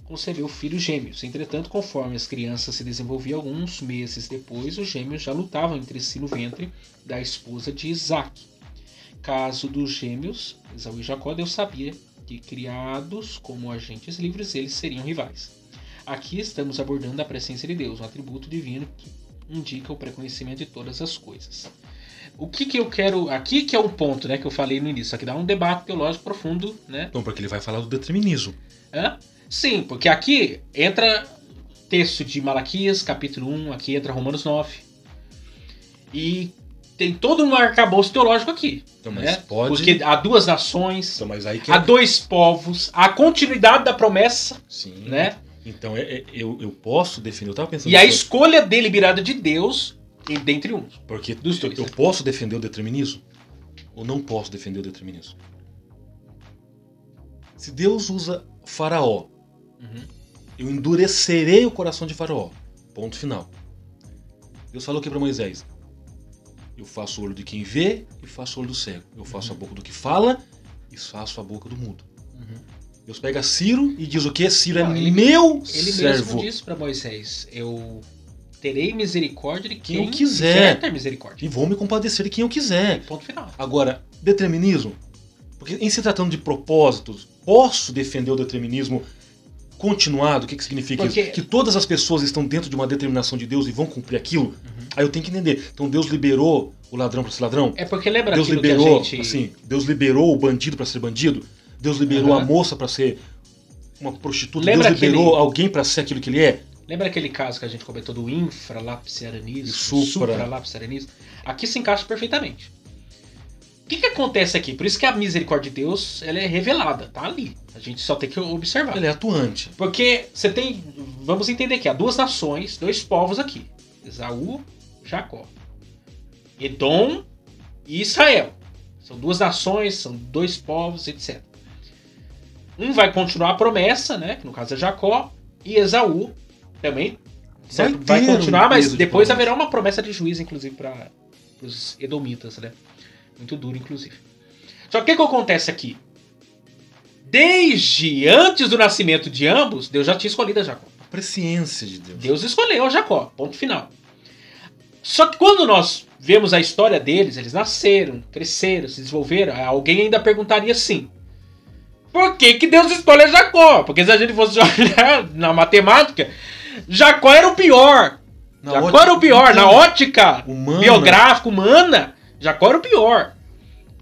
Speaker 1: concebeu filhos gêmeos. Entretanto, conforme as crianças se desenvolviam alguns meses depois, os gêmeos já lutavam entre si no ventre da esposa de Isaac. Caso dos gêmeos, Esaú e Jacó, Deus sabia que, criados como agentes livres, eles seriam rivais. Aqui estamos abordando a presença de Deus, um atributo divino que indica o pré-conhecimento de todas as coisas. O que eu quero... Aqui que é um ponto, né, que eu falei no início. Aqui dá um debate teológico profundo, né?
Speaker 2: Então, porque ele vai falar do determinismo.
Speaker 1: Sim, porque aqui entra texto de Malaquias, capítulo 1, aqui entra Romanos 9. E tem todo um arcabouço teológico aqui.
Speaker 2: Então, mas pode...
Speaker 1: Porque há duas nações,
Speaker 2: então, mas aí que
Speaker 1: há dois povos, há continuidade da promessa.
Speaker 2: Sim.
Speaker 1: Né?
Speaker 2: Então eu posso defender. Eu tava pensando.
Speaker 1: E a escolha deliberada de Deus dentre uns.
Speaker 2: Porque
Speaker 1: dos dois.
Speaker 2: Eu posso defender o determinismo? Ou não posso defender o determinismo? Se Deus usa Faraó, eu endurecerei o coração de Faraó. Ponto final. Deus falou aqui para Moisés: eu faço o olho de quem vê e faço o olho do cego. Eu faço a boca do que fala e faço a boca do mudo. Deus pega Ciro e diz o que? Ciro é meu servo.
Speaker 1: Ele mesmo disse para Moisés: eu terei misericórdia de quem
Speaker 2: eu quiser
Speaker 1: ter misericórdia.
Speaker 2: E vou me compadecer de quem eu quiser.
Speaker 1: Ponto final.
Speaker 2: Agora, determinismo. Porque em se tratando de propósitos, posso defender o determinismo continuado, o que significa
Speaker 1: Porque...
Speaker 2: isso? Que todas as pessoas estão dentro de uma determinação de Deus e vão cumprir aquilo. Aí eu tenho que entender. Então Deus liberou o ladrão para ser ladrão?
Speaker 1: É porque lembra
Speaker 2: Deus
Speaker 1: aquilo
Speaker 2: liberou,
Speaker 1: que a gente...
Speaker 2: assim, Deus liberou o bandido para ser bandido? Deus liberou a moça para ser uma prostituta?
Speaker 1: Lembra
Speaker 2: Deus liberou alguém para ser aquilo que ele é?
Speaker 1: Lembra aquele caso que a gente comentou do infralapsarianismo, supralapsarianismo? Aqui se encaixa perfeitamente. O que acontece aqui? Por isso que a misericórdia de Deus ela é revelada, tá ali. A gente só tem que observar.
Speaker 2: Ela é atuante.
Speaker 1: Porque você tem... Vamos entender aqui, há duas nações, dois povos aqui. Esaú, Jacó. Edom e Israel. São duas nações, são dois povos, etc. Um vai continuar a promessa, né? Que no caso é Jacó. E Esaú também vai continuar, mas depois haverá uma promessa de juízo, inclusive, para os edomitas, né? Muito duro, inclusive. Só que o que acontece aqui? Desde antes do nascimento de ambos, Deus já tinha escolhido a Jacó.
Speaker 2: A presciência de Deus.
Speaker 1: Deus escolheu a Jacó, ponto final. Só que quando nós vemos a história deles, eles nasceram, cresceram, se desenvolveram, alguém ainda perguntaria assim: por que Deus escolhe a Jacó? Porque se a gente fosse olhar na matemática, Jacó era o pior. Na ótica humana, biográfica, humana, Jacó era o pior.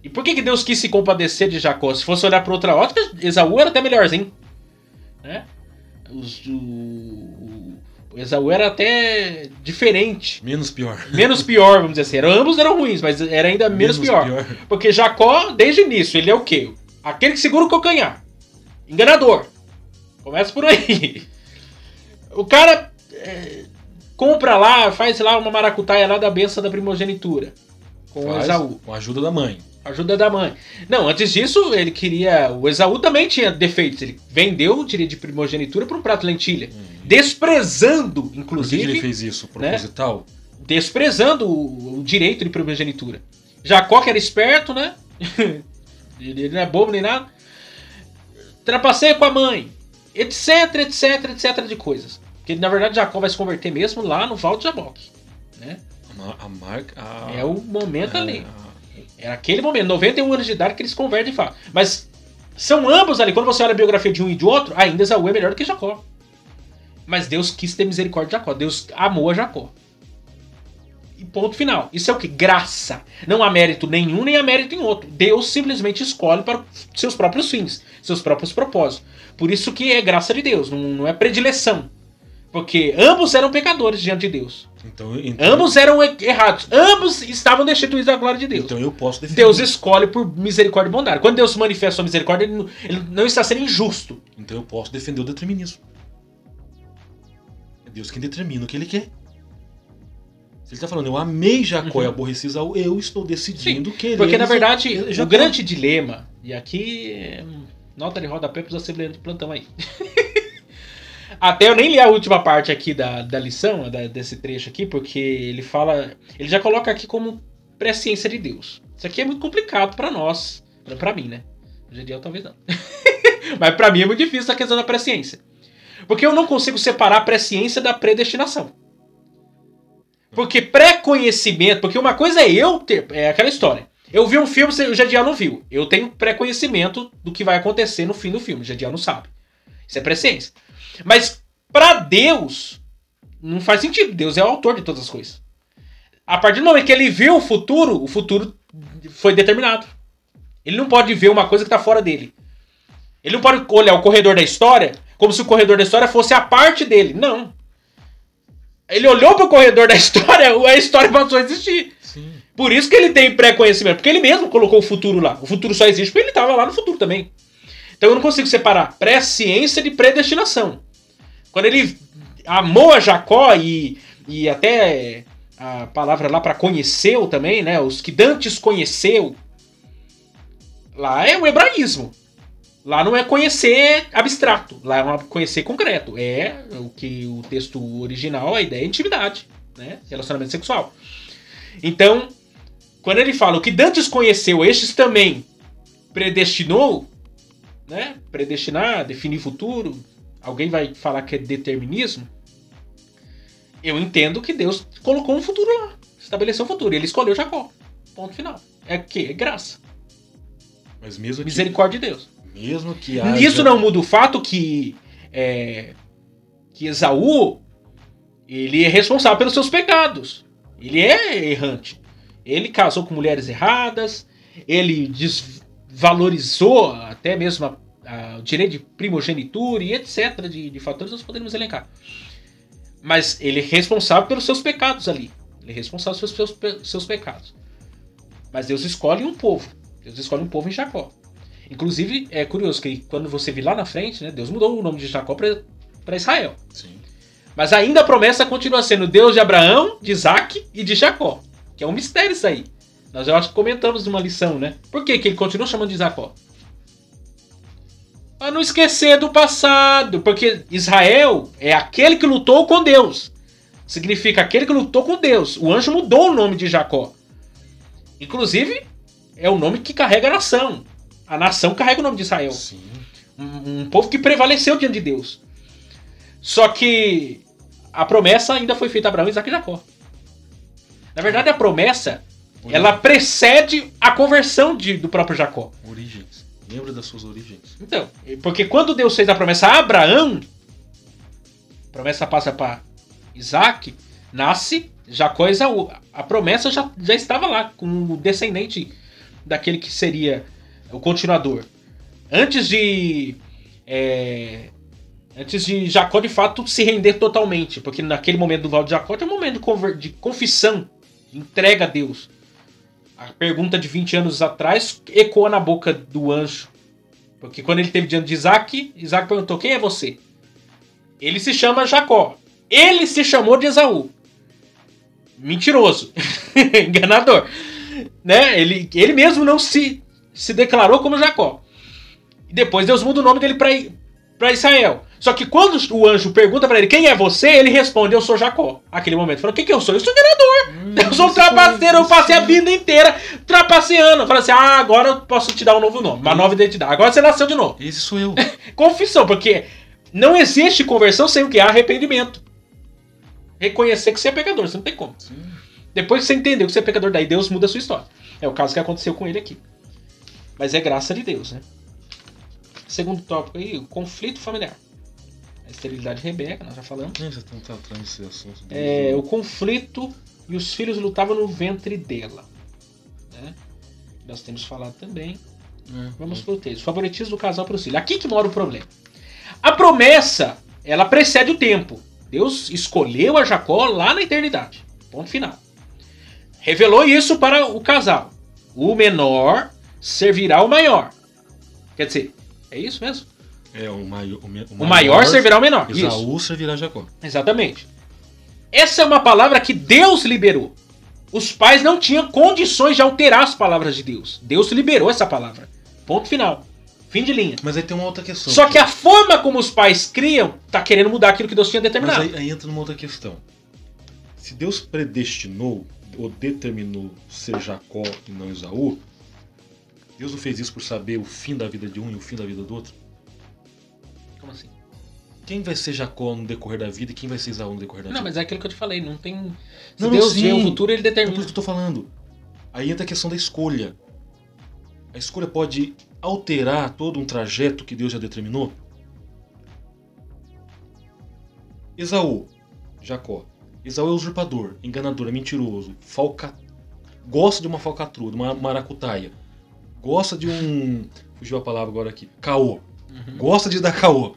Speaker 1: E por que Deus quis se compadecer de Jacó? Se fosse olhar para outra ótica, Esaú era até melhorzinho. Né? O Esaú era até diferente.
Speaker 2: Menos pior.
Speaker 1: Menos pior, vamos dizer assim. Ambos eram ruins, mas era ainda menos pior. Porque Jacó, desde o início, ele é o quê? Aquele que segura o calcanhar. Enganador. Começa por aí. O cara compra lá, faz lá uma maracutaia lá da benção da primogenitura. Com o Esaú.
Speaker 2: Com a ajuda da mãe.
Speaker 1: Ajuda da mãe. Não, antes disso, ele queria... O Esaú também tinha defeitos. Ele vendeu o direito de primogenitura por um prato de lentilha. Desprezando, inclusive...
Speaker 2: Por que ele fez isso? Proposital?
Speaker 1: Né? Desprezando o direito de primogenitura. Jacó, que era esperto, né? Ele não é bobo nem nada. Trapaceia com a mãe. Etc, etc, etc de coisas. Porque, na verdade, Jacó vai se converter mesmo lá no Val de Jaboque. Né? É o momento ali. Era aquele momento, 91 anos de idade, que eles convertem e falam. Mas são ambos ali, quando você olha a biografia de um e de outro, ainda Esaú é melhor do que Jacó. Mas Deus quis ter misericórdia de Jacó. Deus amou a Jacó. E ponto final. Isso é o que? Graça. Não há mérito nenhum, nem há mérito em outro. Deus simplesmente escolhe para seus próprios fins, seus próprios propósitos. Por isso que é graça de Deus, não é predileção. Porque ambos eram pecadores diante de Deus. Então, ambos eram errados. Ambos estavam destituídos da glória de Deus.
Speaker 2: Então eu posso defender.
Speaker 1: Deus escolhe por misericórdia e bondade. Quando Deus manifesta sua misericórdia, ele não está sendo injusto.
Speaker 2: Então eu posso defender o determinismo. É Deus quem determina o que ele quer. Se ele está falando, eu amei Jacó e aborreci Esaú, eu estou decidindo que ele...
Speaker 1: Porque na verdade, o grande dilema, e aqui, nota de rodapé para os assembleiros de plantão aí. Até eu nem li a última parte aqui da lição, desse trecho aqui, porque ele fala... Ele já coloca aqui como presciência de Deus. Isso aqui é muito complicado para nós. Para mim, né? O Gediel talvez não. Mas para mim é muito difícil a questão da presciência. Porque eu não consigo separar a presciência da predestinação. Porque pré-conhecimento... Porque uma coisa é eu ter... É aquela história. Eu vi um filme, o Gediel não viu. Eu tenho pré-conhecimento do que vai acontecer no fim do filme. O Gediel não sabe. Isso é presciência. Mas para Deus, não faz sentido. Deus é o autor de todas as coisas. A partir do momento que ele viu o futuro foi determinado. Ele não pode ver uma coisa que está fora dele. Ele não pode olhar o corredor da história como se o corredor da história fosse a parte dele. Não. Ele olhou para o corredor da história, a história passou a existir. Sim. Por isso que ele tem pré-conhecimento. Porque ele mesmo colocou o futuro lá. O futuro só existe porque ele estava lá no futuro também. Então eu não consigo separar presciência de predestinação. Quando ele amou a Jacó e até a palavra lá para conheceu também, né? Os que dantes conheceu. Lá é o hebraísmo. Lá não é conhecer abstrato. Lá é conhecer concreto. É o que o texto original, a ideia é intimidade, né? Relacionamento sexual. Então, quando ele fala o que dantes conheceu, estes também predestinou, né? Predestinar, definir futuro. Alguém vai falar que é determinismo? Eu entendo que Deus colocou um futuro lá. Estabeleceu um futuro. E ele escolheu Jacó. Ponto final. É o quê? É graça.
Speaker 2: Mas mesmo
Speaker 1: misericórdia de Deus.
Speaker 2: Mesmo que
Speaker 1: haja... Isso não muda o fato que que Esaú, ele é responsável pelos seus pecados. Ele é errante. Ele casou com mulheres erradas, ele desvalorizou até mesmo o direito de primogenitura e etc. de fatores nós poderíamos elencar. Mas ele é responsável pelos seus pecados ali. Ele é responsável pelos seus pecados. Mas Deus escolhe um povo. Deus escolhe um povo em Jacó. Inclusive, é curioso que quando você vir lá na frente, né, Deus mudou o nome de Jacó para Israel.
Speaker 2: Sim.
Speaker 1: Mas ainda a promessa continua sendo Deus de Abraão, de Isaac e de Jacó. Que é um mistério isso aí. Nós eu acho que comentamos numa lição, né? Por que ele continua chamando de Jacó? Para não esquecer do passado. Porque Israel é aquele que lutou com Deus. Significa aquele que lutou com Deus. O anjo mudou o nome de Jacó. Inclusive, é o nome que carrega a nação. A nação carrega o nome de Israel.
Speaker 2: Sim.
Speaker 1: Um povo que prevaleceu diante de Deus. Só que a promessa ainda foi feita a Abraão, Isaac e Jacó. Na verdade, a promessa, ela precede a conversão do próprio Jacó.
Speaker 2: Origens. Lembra das suas origens.
Speaker 1: Então, porque quando Deus fez a promessa a Abraão, a promessa passa para Isaac, nasce Jacó e Esaú. A promessa já estava lá, com o descendente daquele que seria o continuador. Antes de Jacó de fato se render totalmente, porque naquele momento do Vale de Jacó tem um momento de confissão, de entrega a Deus. A pergunta de 20 anos atrás ecoa na boca do anjo, porque quando ele esteve diante de Isaac, Isaac perguntou: quem é você? Ele se chama Jacó. Ele se chamou de Esaú. Mentiroso. Enganador. Né? Ele mesmo não se declarou como Jacó. E depois Deus muda o nome dele para Israel. Só que quando o anjo pergunta para ele: quem é você? Ele responde: eu sou Jacó. Naquele momento. Falou: quem que eu sou? Eu sou enganador. Eu sou um trapaceiro. Eu passei a vida inteira trapaceando. Fala assim: agora eu posso te dar um novo nome. Uma nova identidade. Agora você nasceu de novo.
Speaker 2: Esse sou eu.
Speaker 1: Confissão. Porque não existe conversão sem o que? Arrependimento. Reconhecer que você é pecador. Você não tem como.
Speaker 2: Sim.
Speaker 1: Depois que você entendeu que você é pecador, daí Deus muda a sua história. É o caso que aconteceu com ele aqui. Mas é graça de Deus, né? Segundo tópico aí, o conflito familiar. A esterilidade de Rebeca, nós já falamos.
Speaker 2: Você está tratando esse assunto.
Speaker 1: O conflito e os filhos lutavam no ventre dela. Né? Nós temos falado também. Vamos para o texto. Favoritismo do casal para os filhos. Aqui que mora o problema. A promessa, ela precede o tempo. Deus escolheu a Jacó lá na eternidade. Ponto final. Revelou isso para o casal. O menor servirá ao maior. Quer dizer, é isso mesmo?
Speaker 2: O
Speaker 1: maior servirá ao menor.
Speaker 2: Esaú
Speaker 1: isso.
Speaker 2: servirá a Jacó.
Speaker 1: Exatamente. Essa é uma palavra que Deus liberou. Os pais não tinham condições de alterar as palavras de Deus. Deus liberou essa palavra. Ponto final. Fim de linha.
Speaker 2: Mas aí tem uma outra questão.
Speaker 1: Só que a forma como os pais criam está querendo mudar aquilo que Deus tinha determinado.
Speaker 2: Mas aí entra numa outra questão. Se Deus predestinou ou determinou ser Jacó e não Esaú, Deus não fez isso por saber o fim da vida de um e o fim da vida do outro?
Speaker 1: Como assim?
Speaker 2: Quem vai ser Jacó no decorrer da vida e quem vai ser Esaú no decorrer da vida?
Speaker 1: Não, mas é aquilo que eu te falei. Não tem... Se
Speaker 2: não,
Speaker 1: Deus
Speaker 2: sim,
Speaker 1: vê o futuro, ele determina.
Speaker 2: É por isso que eu tô falando. Aí entra a questão da escolha. A escolha pode alterar todo um trajeto que Deus já determinou? Esaú, Jacó. Esaú é usurpador, enganador, é mentiroso, gosta de uma falcatrua, de uma maracutaia. Gosta de um... Fugiu a palavra agora aqui. Caô. Gosta de dar caô.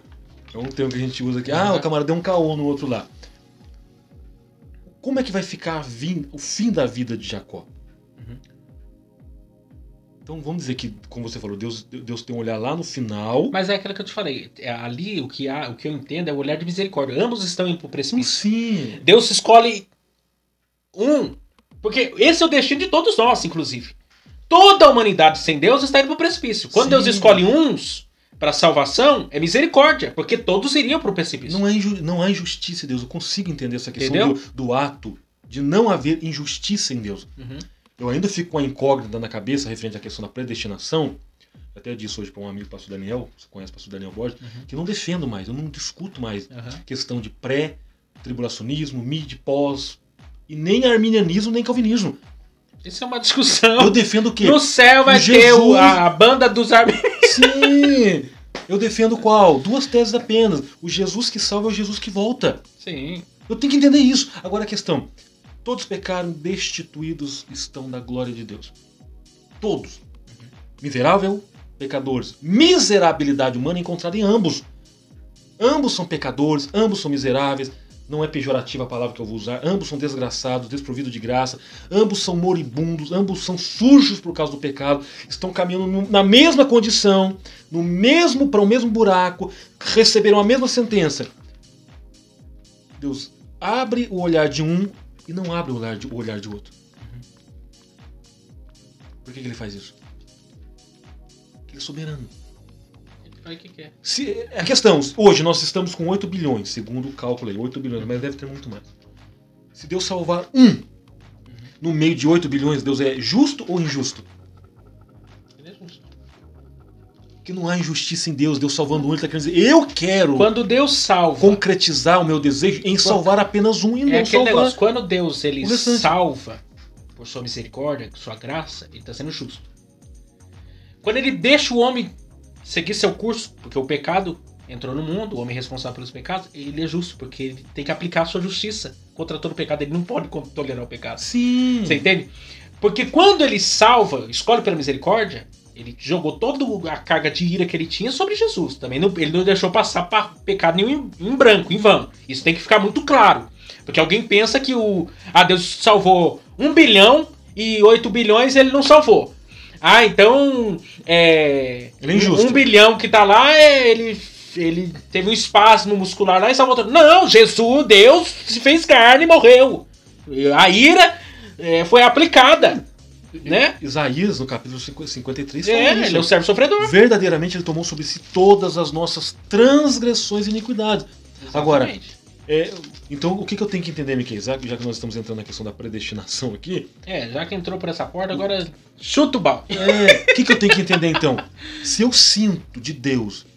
Speaker 2: É um termo que a gente usa aqui. O camarada deu um caô no outro lá. Como é que vai ficar o fim da vida de Jacó? Então vamos dizer que, como você falou, Deus tem um olhar lá no final.
Speaker 1: Mas é aquilo que eu te falei. Ali o que eu entendo é o olhar de misericórdia. Ambos estão indo pro precipício.
Speaker 2: Sim.
Speaker 1: Deus escolhe um. Porque esse é o destino de todos nós, inclusive. Toda a humanidade sem Deus está indo pro precipício. Quando Deus escolhe uns para salvação, é misericórdia. Porque todos iriam pro precipício.
Speaker 2: Não há injustiça em Deus. Eu consigo entender essa questão do ato de não haver injustiça em Deus. Eu ainda fico com a incógnita na cabeça referente à questão da predestinação. Eu até disse hoje para um amigo, pastor Daniel, você conhece o pastor Daniel Borges, que eu não defendo mais, eu não discuto mais questão de pré-tribulacionismo, mid, pós, e nem arminianismo, nem calvinismo.
Speaker 1: Isso é uma discussão.
Speaker 2: Eu defendo o quê?
Speaker 1: No céu vai ter a banda dos arminianos.
Speaker 2: Sim! Eu defendo qual? 2 teses apenas. O Jesus que salva é o Jesus que volta.
Speaker 1: Sim.
Speaker 2: Eu tenho que entender isso. Agora a questão. Todos pecaram, destituídos estão da glória de Deus. Todos. Miserável, pecadores. Miserabilidade humana encontrada em ambos. Ambos são pecadores, ambos são miseráveis. Não é pejorativa a palavra que eu vou usar. Ambos são desgraçados, desprovidos de graça. Ambos são moribundos, ambos são sujos por causa do pecado. Estão caminhando na mesma condição, para o mesmo buraco, receberam a mesma sentença. Deus abre o olhar de um e não abre o olhar de outro. Por que ele faz isso? Porque ele é soberano.
Speaker 1: Ele faz o que quer.
Speaker 2: A questão, hoje nós estamos com 8 bilhões, segundo o cálculo aí, 8 bilhões, mas deve ter muito mais. Se Deus salvar no meio de 8 bilhões, Deus é justo ou injusto?
Speaker 1: Ele é justo.
Speaker 2: Porque não há injustiça em Deus. Deus salvando um, ele está querendo dizer, eu quero
Speaker 1: Quando Deus salva...
Speaker 2: concretizar o meu desejo em salvar apenas um e não
Speaker 1: aquele
Speaker 2: salvar...
Speaker 1: negócio, quando Deus ele
Speaker 2: o restante.
Speaker 1: salva por sua misericórdia, por sua graça, ele está sendo justo. Quando ele deixa o homem seguir seu curso, porque o pecado entrou no mundo, o homem é responsável pelos pecados, ele é justo, porque ele tem que aplicar a sua justiça contra todo pecado. Ele não pode tolerar o pecado.
Speaker 2: Sim.
Speaker 1: Você entende? Porque quando ele salva, escolhe pela misericórdia, ele jogou toda a carga de ira que ele tinha sobre Jesus. Também ele não deixou passar pecado nenhum em branco, em vão. Isso tem que ficar muito claro. Porque alguém pensa que Deus salvou 1 bilhão e 8 bilhões ele não salvou. Então
Speaker 2: Ele é injusto.
Speaker 1: 1 bilhão que tá lá, ele teve um espasmo muscular lá e salvou todo. Não, Jesus, Deus se fez carne e morreu. A ira foi aplicada. Né?
Speaker 2: Isaías, no capítulo 53, fala isso.
Speaker 1: Ele é o servo sofredor.
Speaker 2: Verdadeiramente ele tomou sobre si todas as nossas transgressões e iniquidades.
Speaker 1: Exatamente.
Speaker 2: Agora, então o que eu tenho que entender, Miquel? Já que nós estamos entrando na questão da predestinação aqui...
Speaker 1: já que entrou por essa porta, agora chuta o balde.
Speaker 2: O que eu tenho que entender então? Se eu sinto de Deus,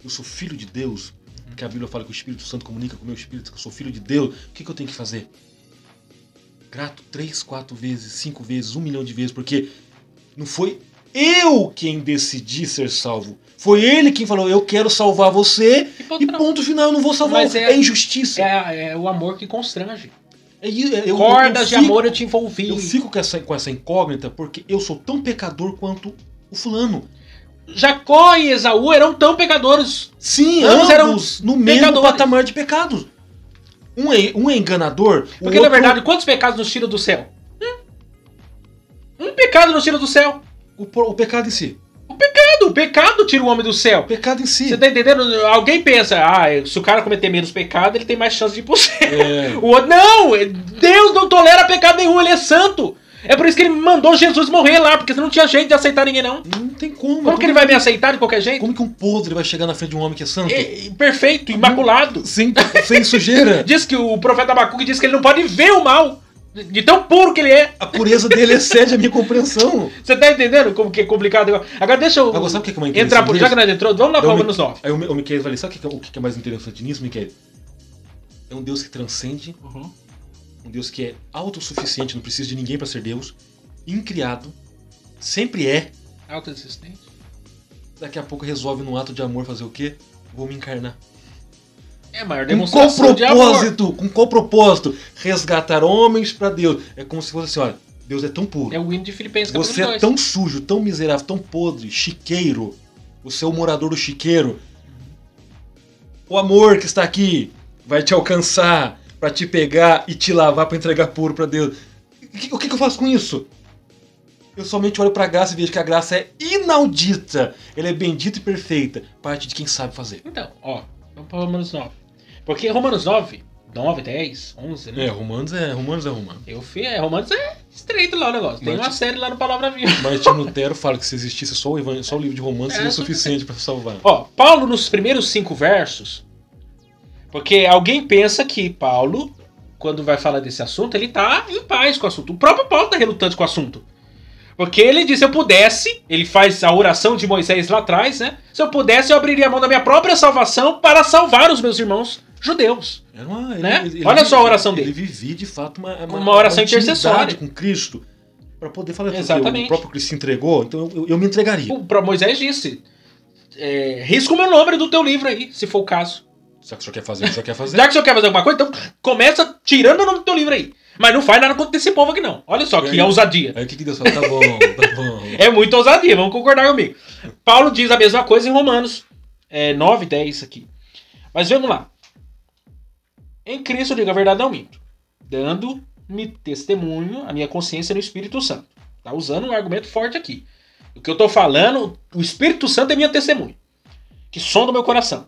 Speaker 2: eu sou filho de Deus, que a Bíblia fala que o Espírito Santo comunica com o meu espírito, que eu sou filho de Deus, o que eu tenho que fazer? Grato 3, 4 vezes, 5 vezes, 1 milhão de vezes, porque não foi eu quem decidi ser salvo. Foi ele quem falou, eu quero salvar você e ponto final, eu não vou salvar.
Speaker 1: Mas
Speaker 2: é injustiça.
Speaker 1: É o amor que constrange.
Speaker 2: Cordas
Speaker 1: de amor eu te envolvi.
Speaker 2: Eu fico com essa incógnita porque eu sou tão pecador quanto o fulano.
Speaker 1: Jacó e Esaú eram tão pecadores.
Speaker 2: Sim, ambos eram no mesmo patamar de pecados. Um é enganador.
Speaker 1: Porque na verdade, quantos pecados nos tira do céu? Um pecado nos tira do céu.
Speaker 2: O pecado em si.
Speaker 1: O pecado tira o homem do céu.
Speaker 2: O pecado em si.
Speaker 1: Você tá entendendo? Alguém pensa, se o cara cometer menos pecado, ele tem mais chance de ir pro céu. O outro, não! Deus não tolera pecado nenhum, ele é santo. É por isso que ele mandou Jesus morrer lá, porque não tinha jeito de aceitar ninguém, não.
Speaker 2: Não tem como.
Speaker 1: Como que ele vai me aceitar de qualquer jeito?
Speaker 2: Como que um podre vai chegar na frente de um homem que é santo?
Speaker 1: Perfeito, imaculado.
Speaker 2: Sem sujeira.
Speaker 1: Diz que o profeta Abacuque diz que ele não pode ver o mal. De tão puro que ele é.
Speaker 2: A pureza dele excede a minha compreensão.
Speaker 1: Você tá entendendo como que é complicado? Agora deixa eu
Speaker 2: sabe o que é mais
Speaker 1: entrar por... Já que nós entrou, vamos lá para Romanos 9.
Speaker 2: Aí o Miquel vai ler, sabe o que é mais interessante nisso, Miquel? É um Deus que transcende, um Deus que é autossuficiente, não precisa de ninguém para ser Deus, incriado, sempre é.
Speaker 1: Autoexistente.
Speaker 2: Daqui a pouco resolve num ato de amor fazer o quê? Vou me encarnar.
Speaker 1: É a maior demonstração de amor.
Speaker 2: Com qual propósito? Resgatar homens para Deus. É como se fosse assim, olha, Deus é tão puro.
Speaker 1: É o hino de Filipenses
Speaker 2: capítulo 2. Você é tão sujo, tão miserável, tão podre, chiqueiro. Você é o morador do chiqueiro. O amor que está aqui vai te alcançar para te pegar e te lavar para entregar puro para Deus. O que eu faço com isso? Eu somente olho para a graça e vejo que a graça é inaudita. Ela é bendita e perfeita. Parte de quem sabe fazer.
Speaker 1: Então, vamos para Romanos 9. Porque Romanos 9, 10, 11, né?
Speaker 2: Romanos é Romano.
Speaker 1: Romanos é estreito lá o negócio. Tem uma série lá no Palavra Viva.
Speaker 2: Martim Lutero fala que se existisse só o livro de Romanos seria suficiente para salvar.
Speaker 1: Paulo nos primeiros 5 versos, porque alguém pensa que Paulo, quando vai falar desse assunto, ele tá em paz com o assunto. O próprio Paulo tá relutante com o assunto. Porque ele diz, se eu pudesse, ele faz a oração de Moisés lá atrás, né? Se eu pudesse, eu abriria a mão da minha própria salvação para salvar os meus irmãos judeus. Olha só a oração dele.
Speaker 2: Ele vivia, de fato,
Speaker 1: uma oração intercessória
Speaker 2: com Cristo. Para poder falar
Speaker 1: exatamente.
Speaker 2: O próprio Cristo se entregou, então eu me entregaria.
Speaker 1: Moisés disse, risca o meu nome do teu livro aí, se for o caso.
Speaker 2: Já que o senhor quer fazer, o senhor quer fazer.
Speaker 1: Já que o senhor quer fazer alguma coisa, então começa tirando o nome do teu livro aí. Mas não faz nada contra esse povo aqui não. Olha só que ousadia.
Speaker 2: Aí o que Deus fala? Tá bom, tá bom.
Speaker 1: É muito ousadia, vamos concordar comigo. Paulo diz a mesma coisa em Romanos 9, 10 aqui. Mas vamos lá. Em Cristo, eu digo a verdade, não minto. Dando-me testemunho a minha consciência no Espírito Santo. Tá usando um argumento forte aqui. O que eu tô falando, o Espírito Santo é minha testemunha. Que sonda o meu coração.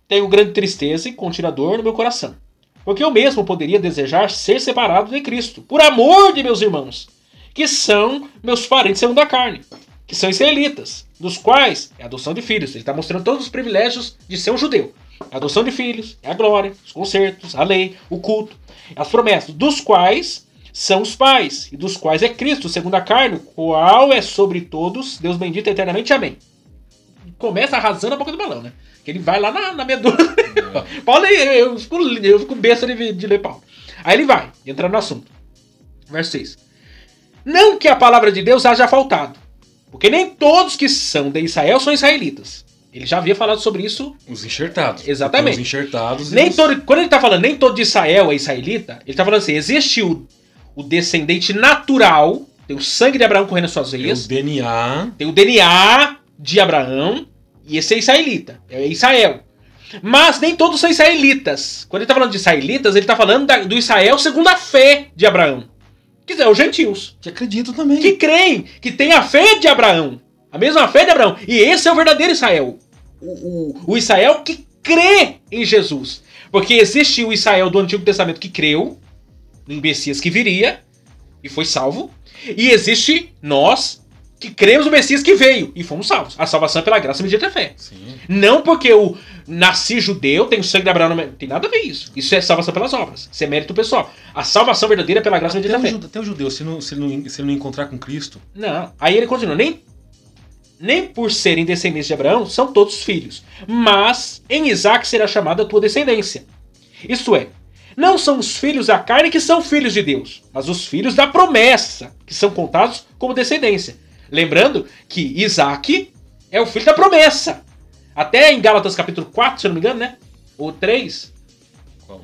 Speaker 1: Tenho grande tristeza e contínua dor no meu coração. Porque eu mesmo poderia desejar ser separado de Cristo, por amor de meus irmãos, que são meus parentes segundo a carne, que são israelitas, dos quais é a adoção de filhos. Ele está mostrando todos os privilégios de ser um judeu. A adoção de filhos, é a glória, os concertos, a lei, o culto, as promessas, dos quais são os pais, e dos quais é Cristo, segundo a carne, o qual é sobre todos, Deus bendito eternamente, amém. Começa arrasando a boca do balão, né? Que ele vai lá na medula. Paulo, eu fico besta de ler Paulo. Aí ele vai, entrando no assunto. Verso 6. Não que a palavra de Deus haja faltado, porque nem todos que são de Israel são israelitas. Ele já havia falado sobre isso.
Speaker 2: Os enxertados.
Speaker 1: Exatamente.
Speaker 2: Os enxertados.
Speaker 1: Nem todo, quando ele está falando nem todo de Israel é israelita, ele está falando assim, existe o descendente natural, tem o sangue de Abraão correndo nas suas veias.
Speaker 2: Tem o DNA.
Speaker 1: Tem o DNA de Abraão. E esse é israelita, é Israel. Mas nem todos são israelitas. Quando ele está falando de israelitas, ele está falando do Israel segundo a fé de Abraão. Que são os gentios.
Speaker 2: Que acreditam também.
Speaker 1: Que creem, que têm a fé de Abraão. A mesma fé de Abraão. E esse é o verdadeiro Israel. O Israel que crê em Jesus. Porque existe o Israel do Antigo Testamento que creu no Messias que viria e foi salvo. E existe nós que cremos no Messias que veio e fomos salvos. A salvação é pela graça mediante a fé.
Speaker 2: Sim.
Speaker 1: Não porque eu nasci judeu, tenho sangue de Abraão, não tem nada a ver isso. Isso é salvação pelas obras. Isso é mérito pessoal. A salvação verdadeira é pela graça mediante a fé.
Speaker 2: Até o judeu, se ele não encontrar com Cristo...
Speaker 1: Não. Aí ele continua. Nem por serem descendentes de Abraão são todos filhos. Mas em Isaac será chamada a tua descendência. Isto é, não são os filhos da carne que são filhos de Deus, mas os filhos da promessa, que são contados como descendência. Lembrando que Isaac é o filho da promessa. Até em Gálatas capítulo 4, se eu não me engano, né? Ou 3,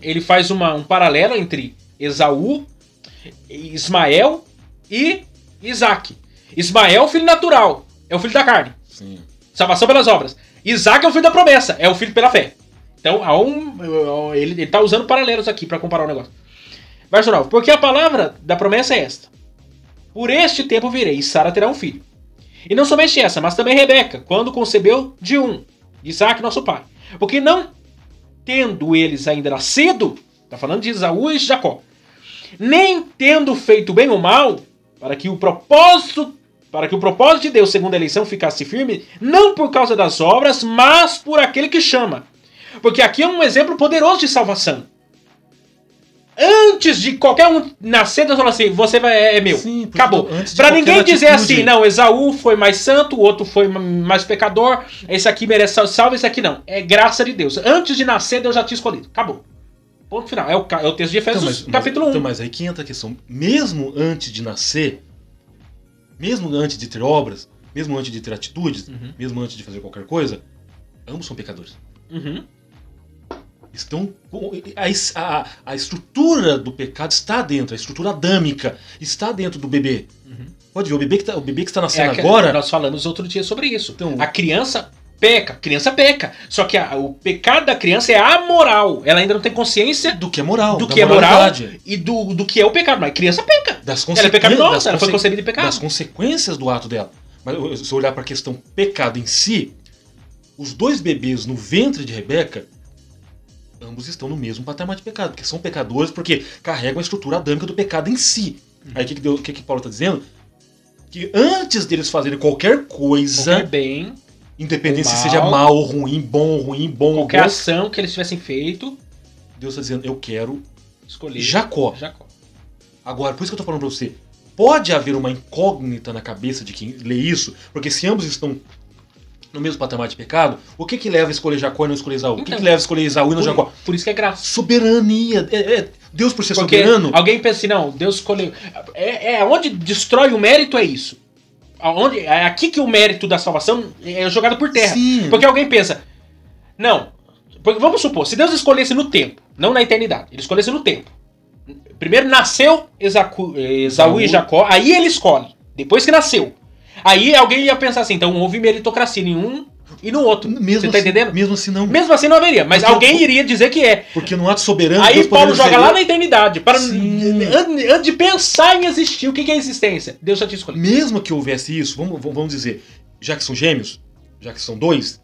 Speaker 1: ele faz um paralelo entre Esaú, Ismael e Isaac. Ismael é o filho natural, é o filho da carne.
Speaker 2: Sim.
Speaker 1: Salvação pelas obras. Isaac é o filho da promessa, é o filho pela fé. Então ele está usando paralelos aqui para comparar o negócio. Verso 9. Porque a palavra da promessa é esta. Por este tempo virei, e Sara terá um filho. E não somente essa, mas também Rebeca, quando concebeu de Isaac, nosso pai. Porque não tendo eles ainda nascido, está falando de Esaú e Jacó, nem tendo feito bem ou mal, para que o propósito de Deus, segundo a eleição, ficasse firme, não por causa das obras, mas por aquele que chama. Porque aqui é um exemplo poderoso de salvação. Antes de qualquer um nascer, Deus fala assim, você é meu. Sim, acabou. Pra ninguém dizer assim, não, Esaú foi mais santo, o outro foi mais pecador, esse aqui merece salvo, esse aqui não. É graça de Deus. Antes de nascer, Deus já tinha escolhido. Acabou. Ponto final. É o texto de Efésios, capítulo 1.
Speaker 2: Então, mas aí que entra a questão. Mesmo antes de nascer, mesmo antes de ter obras, mesmo antes de ter atitudes, mesmo antes de fazer qualquer coisa, ambos são pecadores. Estão a estrutura do pecado está dentro, a estrutura adâmica está dentro do bebê. Pode ver, o bebê que está nascendo agora...
Speaker 1: Nós falamos outro dia sobre isso. Então, a criança peca. Só que o pecado da criança é amoral. Ela ainda não tem consciência
Speaker 2: do que é moral.
Speaker 1: Do que é moral e do que é o pecado. Mas a criança peca. Ela é pecaminosa, ela foi concebida de pecado.
Speaker 2: Das consequências do ato dela. Mas se eu olhar para a questão pecado em si, os dois bebês no ventre de Rebeca, ambos estão no mesmo patamar de pecado, porque são pecadores, porque carregam a estrutura adâmica do pecado em si. Aí o que Paulo está dizendo? Que antes deles fazerem qualquer coisa,
Speaker 1: qualquer bem,
Speaker 2: independente se seja mal ou ruim, bom ou ruim, bom ou
Speaker 1: qualquer ação que eles tivessem feito,
Speaker 2: Deus está dizendo, eu quero
Speaker 1: escolher
Speaker 2: Jacó. Agora, por isso que eu estou falando para você, pode haver uma incógnita na cabeça de quem lê isso, porque se ambos estão no mesmo patamar de pecado, o que leva a escolher Jacó e não escolher Esaú?
Speaker 1: Então,
Speaker 2: o que leva a escolher Esaú e não Jacó?
Speaker 1: Por isso que é graça.
Speaker 2: Soberania. Deus por ser
Speaker 1: porque
Speaker 2: soberano.
Speaker 1: Alguém pensa assim, não, Deus escolheu. Onde destrói o mérito é isso. É aqui que o mérito da salvação é jogado por terra.
Speaker 2: Sim.
Speaker 1: Porque alguém pensa, não, porque vamos supor, se Deus escolhesse no tempo, não na eternidade, ele escolhesse no tempo. Primeiro nasceu Esaú e Jacó, aí ele escolhe, depois que nasceu. Aí alguém ia pensar assim, então houve meritocracia em um e no outro. Você tá entendendo?
Speaker 2: Mesmo assim não.
Speaker 1: Mesmo assim não haveria, mas alguém iria dizer que é.
Speaker 2: Porque no ato soberano...
Speaker 1: Aí
Speaker 2: Deus
Speaker 1: Paulo joga
Speaker 2: dizer,
Speaker 1: lá na eternidade, antes de pensar em existir, o que é a existência? Deus já tinha escolhido.
Speaker 2: Mesmo que houvesse isso, vamos dizer, já que são gêmeos, já que são dois,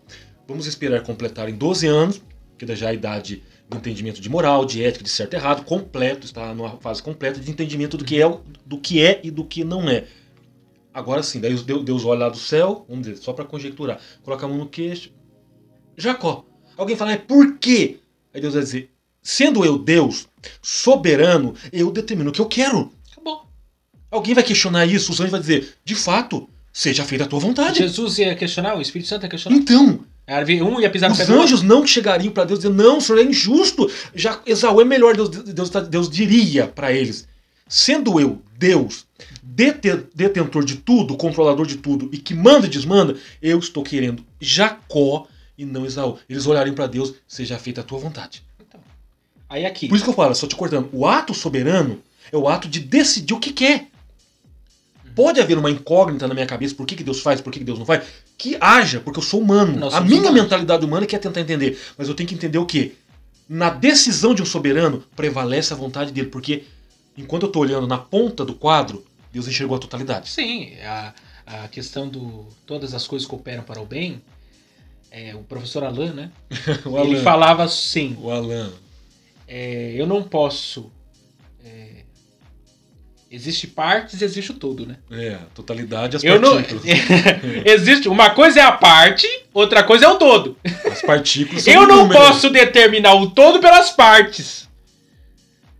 Speaker 2: vamos esperar completarem 12 anos, que já é a idade do entendimento de moral, de ética, de certo e errado, completo, está numa fase completa de entendimento do que é e do que não é. Agora sim, daí Deus olha lá do céu, vamos dizer, só para conjecturar, coloca a mão no queixo, Jacó. Alguém fala, por quê? Aí Deus vai dizer, sendo eu Deus, soberano, eu determino o que eu quero.
Speaker 1: Acabou.
Speaker 2: Alguém vai questionar isso, os anjos vão dizer, de fato, seja feita a tua vontade.
Speaker 1: Jesus ia questionar, o Espírito Santo ia questionar.
Speaker 2: Então,
Speaker 1: um ia pisar no pé
Speaker 2: os
Speaker 1: do outro.
Speaker 2: anjos não chegariam para Deus e dizer, não, o senhor é injusto, já Esaú é melhor, Deus diria para eles, sendo eu Deus, detentor de tudo, controlador de tudo e que manda e desmanda, eu estou querendo Jacó e não Esaú. Eles olharem para Deus, seja feita a tua vontade.
Speaker 1: Então, aí aqui.
Speaker 2: Por isso que eu falo, só te cortando, o ato soberano é o ato de decidir o que quer. Pode haver uma incógnita na minha cabeça, por que Deus faz, por que Deus não faz, que haja, porque eu sou humano. A minha mentalidade humana quer tentar entender, mas eu tenho que entender o quê? Na decisão de um soberano, prevalece a vontade dele, porque enquanto eu estou olhando na ponta do quadro, Deus enxergou a totalidade.
Speaker 1: Sim, a questão do todas as coisas cooperam para o bem, o professor Alain, né? Ele falava assim,
Speaker 2: o Alain.
Speaker 1: Eu não posso... existe partes e existe o todo, né?
Speaker 2: Totalidade as partículas.
Speaker 1: Existe, uma coisa é a parte, outra coisa é o todo.
Speaker 2: As partículas são
Speaker 1: eu não posso determinar o todo pelas partes.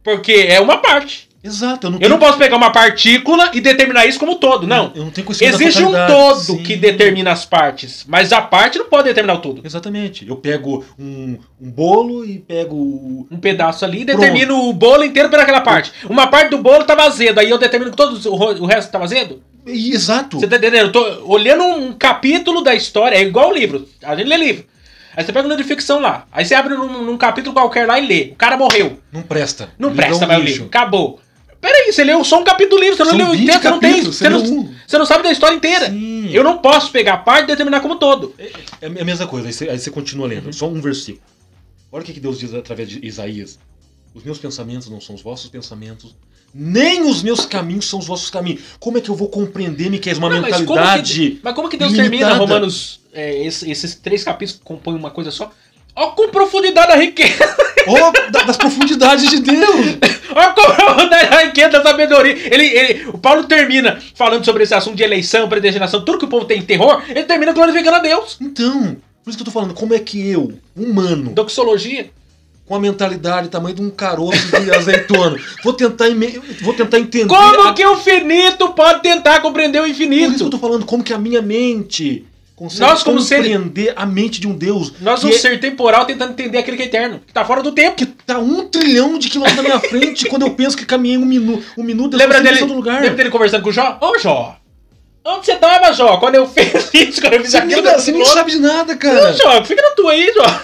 Speaker 1: Porque é uma parte.
Speaker 2: Exato.
Speaker 1: Eu não posso pegar uma partícula e determinar isso como todo, não.
Speaker 2: Eu não tenho conhecimento da
Speaker 1: existe um
Speaker 2: totalidade.
Speaker 1: todo que determina as partes, mas a parte não pode determinar o todo.
Speaker 2: Exatamente. Eu pego um bolo e pego...
Speaker 1: um pedaço ali e determino o bolo inteiro por aquela parte. Uma parte do bolo tá azedo, aí eu determino que todo o resto tá azedo.
Speaker 2: Exato.
Speaker 1: Você tá entendendo? Eu tô olhando um capítulo da história, é igual o livro. A gente lê livro. Aí você pega um livro de ficção lá. Aí você abre num capítulo qualquer lá e lê. O cara morreu.
Speaker 2: Não presta.
Speaker 1: Não presta mais o livro. Acabou. Peraí, você leu só um capítulo do livro, você não leu inteiro, você não tem. Você não sabe da história inteira.
Speaker 2: Sim.
Speaker 1: Eu não posso pegar a parte e determinar como todo.
Speaker 2: É a mesma coisa, aí você continua lendo. Só um versículo. Olha o que Deus diz através de Isaías. Os meus pensamentos não são os vossos pensamentos, nem os meus caminhos são os vossos caminhos. Como é que eu vou compreender, Miqueias, uma mentalidade
Speaker 1: mas como que Deus
Speaker 2: limitada?
Speaker 1: termina Romanos, esses 3 capítulos que compõem uma coisa só? Ó, com profundidade da riqueza.
Speaker 2: Ó, das profundidades de Deus.
Speaker 1: Ó, com profundidade da riqueza, da sabedoria. O Paulo termina falando sobre esse assunto de eleição, predestinação, tudo que o povo tem em terror, ele termina glorificando a Deus.
Speaker 2: Então, por isso que eu tô falando, como é que eu, humano,
Speaker 1: doxologia,
Speaker 2: com a mentalidade tamanho de um caroço de azeitona, vou tentar entender...
Speaker 1: Como que o finito pode tentar compreender o infinito?
Speaker 2: Por isso que eu tô falando, como que a minha mente... consegue compreender a mente de um Deus.
Speaker 1: Nós um ser temporal tentando entender aquele que é eterno, que tá fora do tempo.
Speaker 2: Que tá 1 trilhão de quilômetros na minha frente quando eu penso que caminhei um minuto
Speaker 1: lembra dele conversando com o Jó? Ô Jó, onde você tava, Jó? Quando eu fiz isso, quando eu fiz aquilo...
Speaker 2: Você nem sabe de nada, cara.
Speaker 1: Não, Jó, fica na tua aí, Jó.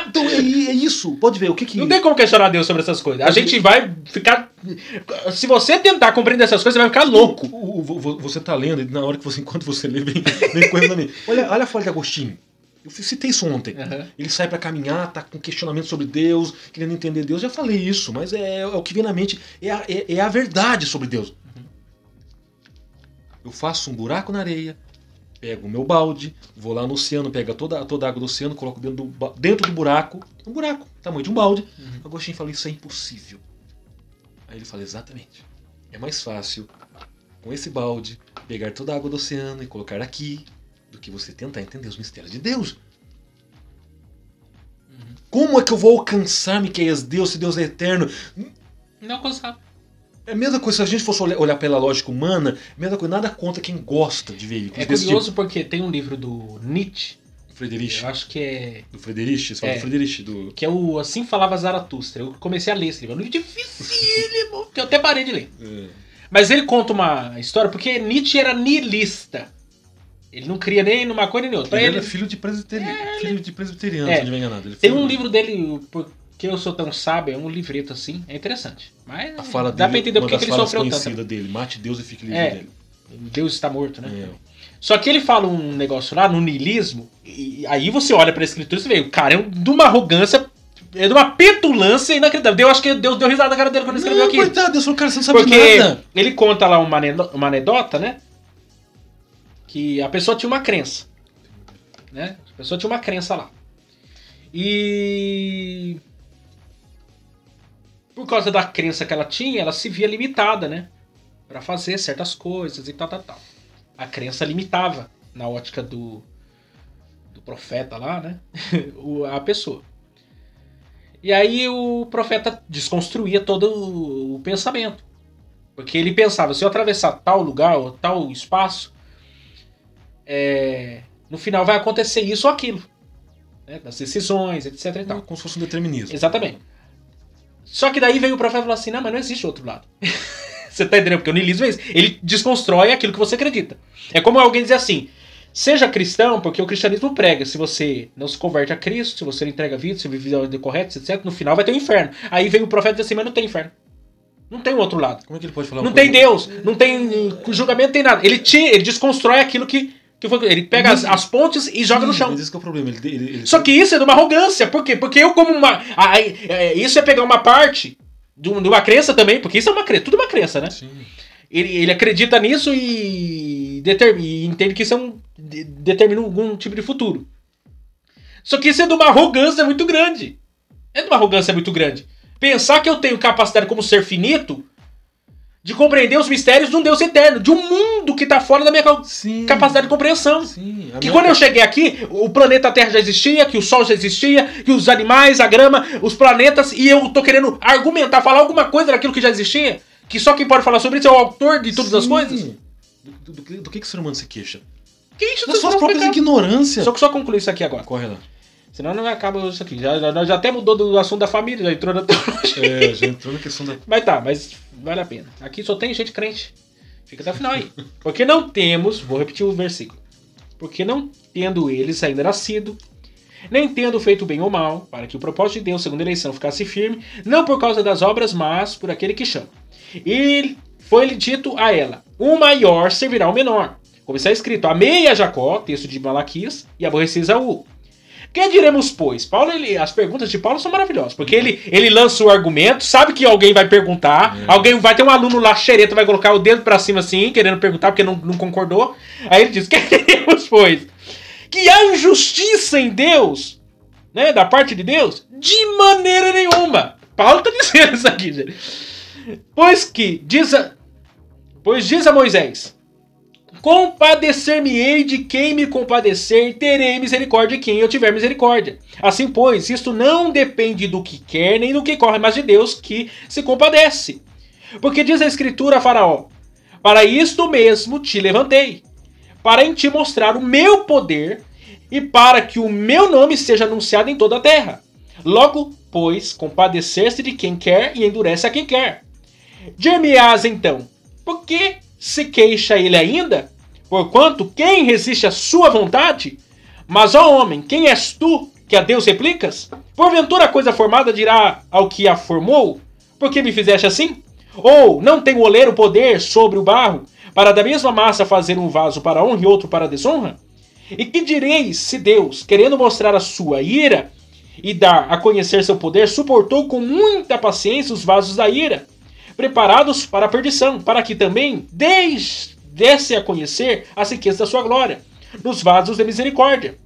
Speaker 2: Então é isso, pode ver, o que.
Speaker 1: Não tem como questionar Deus sobre essas coisas. A gente vai ficar... Se você tentar compreender essas coisas, você vai ficar louco.
Speaker 2: Você tá lendo, e na hora que enquanto você lê, vem coisa na mim. Olha a fala de Agostinho. Eu citei isso ontem. Uhum. Ele sai pra caminhar, tá com questionamento sobre Deus, querendo entender Deus. Já falei isso, mas é o que vem na mente. É a verdade sobre Deus. Uhum. Eu faço um buraco na areia, pego o meu balde, vou lá no oceano, pego toda a água do oceano, coloco dentro do buraco, um buraco, tamanho de um balde. Uhum. Agostinho fala, isso é impossível. Aí ele fala, exatamente. É mais fácil, com esse balde, pegar toda a água do oceano e colocar aqui, do que você tentar entender os mistérios de Deus. Uhum. Como é que eu vou alcançar, Miqueias, Deus, se Deus é eterno?
Speaker 1: Não alcançar.
Speaker 2: É a mesma coisa, se a gente fosse olhar pela lógica humana, a mesma coisa, nada contra quem gosta de veículos.
Speaker 1: É curioso porque tem um livro do Nietzsche,
Speaker 2: Friedrich.
Speaker 1: Eu acho que é...
Speaker 2: Do Friedrich? Você fala do Friedrich?
Speaker 1: Que é o Assim Falava Zaratustra. Eu comecei a ler esse livro. É um livro dificílimo, que eu até parei de ler. Mas ele conta uma história, porque Nietzsche era niilista. Ele não cria nem numa coisa nem outra.
Speaker 2: Ele era filho de presbiteriano, se não me engano.
Speaker 1: Tem um livro dele, Porque Eu Sou Tão Sábio, é um livreto assim, é interessante. Mas
Speaker 2: a fala
Speaker 1: dá
Speaker 2: dele,
Speaker 1: pra entender porque ele sofreu tanto.
Speaker 2: Conhecida dele, mate Deus e fique livre dele.
Speaker 1: Deus está morto, né? Só que ele fala um negócio lá, no niilismo, e aí você olha pra escritura e você vê, o cara é de uma arrogância, é de uma petulância inacreditável. Eu acho que Deus deu risada na cara dele quando ele escreveu aqui.
Speaker 2: Coitado, Deus falou, cara, você não sabe
Speaker 1: porque
Speaker 2: nada.
Speaker 1: Ele conta lá uma anedota, né? Que a pessoa tinha uma crença. Né? A pessoa tinha uma crença lá. E por causa da crença que ela tinha, ela se via limitada, né? Pra fazer certas coisas e tal. A crença limitava, na ótica do profeta lá, né? A pessoa. E aí o profeta desconstruía todo o pensamento. Porque ele pensava, se eu atravessar tal lugar ou tal espaço, no final vai acontecer isso ou aquilo. Né? Das decisões, etc. E tal.
Speaker 2: Como se fosse um determinismo.
Speaker 1: Exatamente. Só que daí veio o profeta e falou assim, não, mas não existe outro lado. Você tá entendendo? Porque o niilismo é isso. Ele desconstrói aquilo que você acredita. É como alguém dizer assim, seja cristão, porque o cristianismo prega, se você não se converte a Cristo, se você não entrega a vida, se vive a vida correta, etc., no final vai ter um inferno. Aí vem o profeta e diz assim, mas não tem inferno. Não tem um outro lado.
Speaker 2: Como é que ele pode falar?
Speaker 1: Não tem Deus, não tem julgamento, não tem nada. Ele desconstrói aquilo que foi. Ele pega as pontes e joga no chão.
Speaker 2: Mas esse que é o problema.
Speaker 1: Só que isso é de uma arrogância. Por quê? Porque eu como uma... isso é pegar uma parte de uma crença também, porque isso é uma crença, tudo é uma crença, né?
Speaker 2: Sim.
Speaker 1: Ele acredita nisso e entende que isso determina algum tipo de futuro. Só que isso é de uma arrogância muito grande. Pensar que eu tenho capacidade como ser finito de compreender os mistérios de um Deus eterno, de um mundo que está fora da minha capacidade de compreensão.
Speaker 2: Sim.
Speaker 1: Que quando eu cheguei aqui, o planeta Terra já existia, que o Sol já existia, que os animais, a grama, os planetas, e eu tô querendo argumentar, falar alguma coisa daquilo que já existia, que só quem pode falar sobre isso é o autor de todas as coisas.
Speaker 2: Do que o ser humano se queixa?
Speaker 1: Que isso?
Speaker 2: Das suas próprias ignorâncias.
Speaker 1: Só concluir isso aqui agora.
Speaker 2: Corre lá.
Speaker 1: Senão não acaba isso aqui. Já até mudou do assunto da família, já entrou na teologia.
Speaker 2: Já entrou na questão da...
Speaker 1: Mas vale a pena. Aqui só tem gente crente. Fica até o final aí. Porque não temos, vou repetir o versículo. Porque não tendo eles ainda nascido, nem tendo feito bem ou mal, para que o propósito de Deus, segundo a eleição, ficasse firme, não por causa das obras, mas por aquele que chama. E foi-lhe dito a ela, o maior servirá ao menor. Como está escrito, amei a Jacó, texto de Malaquias, e aborreci Esaú. Que diremos, pois? As perguntas de Paulo são maravilhosas, porque ele lança o argumento, sabe que alguém vai perguntar, alguém vai ter um aluno lá, xereta, vai colocar o dedo pra cima assim, querendo perguntar, porque não concordou. Aí ele diz, que diremos, pois? Que há injustiça em Deus, né, da parte de Deus? De maneira nenhuma. Paulo tá dizendo isso aqui, gente. Pois diz a Moisés, compadecer-me-ei de quem me compadecer, terei misericórdia de quem eu tiver misericórdia. Assim, pois, isto não depende do que quer, nem do que corre, mas de Deus que se compadece. Porque diz a Escritura a Faraó, para isto mesmo te levantei, para em ti mostrar o meu poder e para que o meu nome seja anunciado em toda a terra. Logo, pois, compadecer-se de quem quer e endurece a quem quer. Dir-me-ás então, por que se queixa ele ainda? Porquanto quem resiste à sua vontade? Mas, ó homem, quem és tu que a Deus replicas? Porventura a coisa formada dirá ao que a formou? Por que me fizeste assim? Ou não tem o oleiro poder sobre o barro, para da mesma massa fazer um vaso para honra e outro para desonra? E que direis se Deus, querendo mostrar a sua ira e dar a conhecer seu poder, suportou com muita paciência os vasos da ira, preparados para a perdição, para que também desse a conhecer a riqueza da sua glória, nos vasos de misericórdia,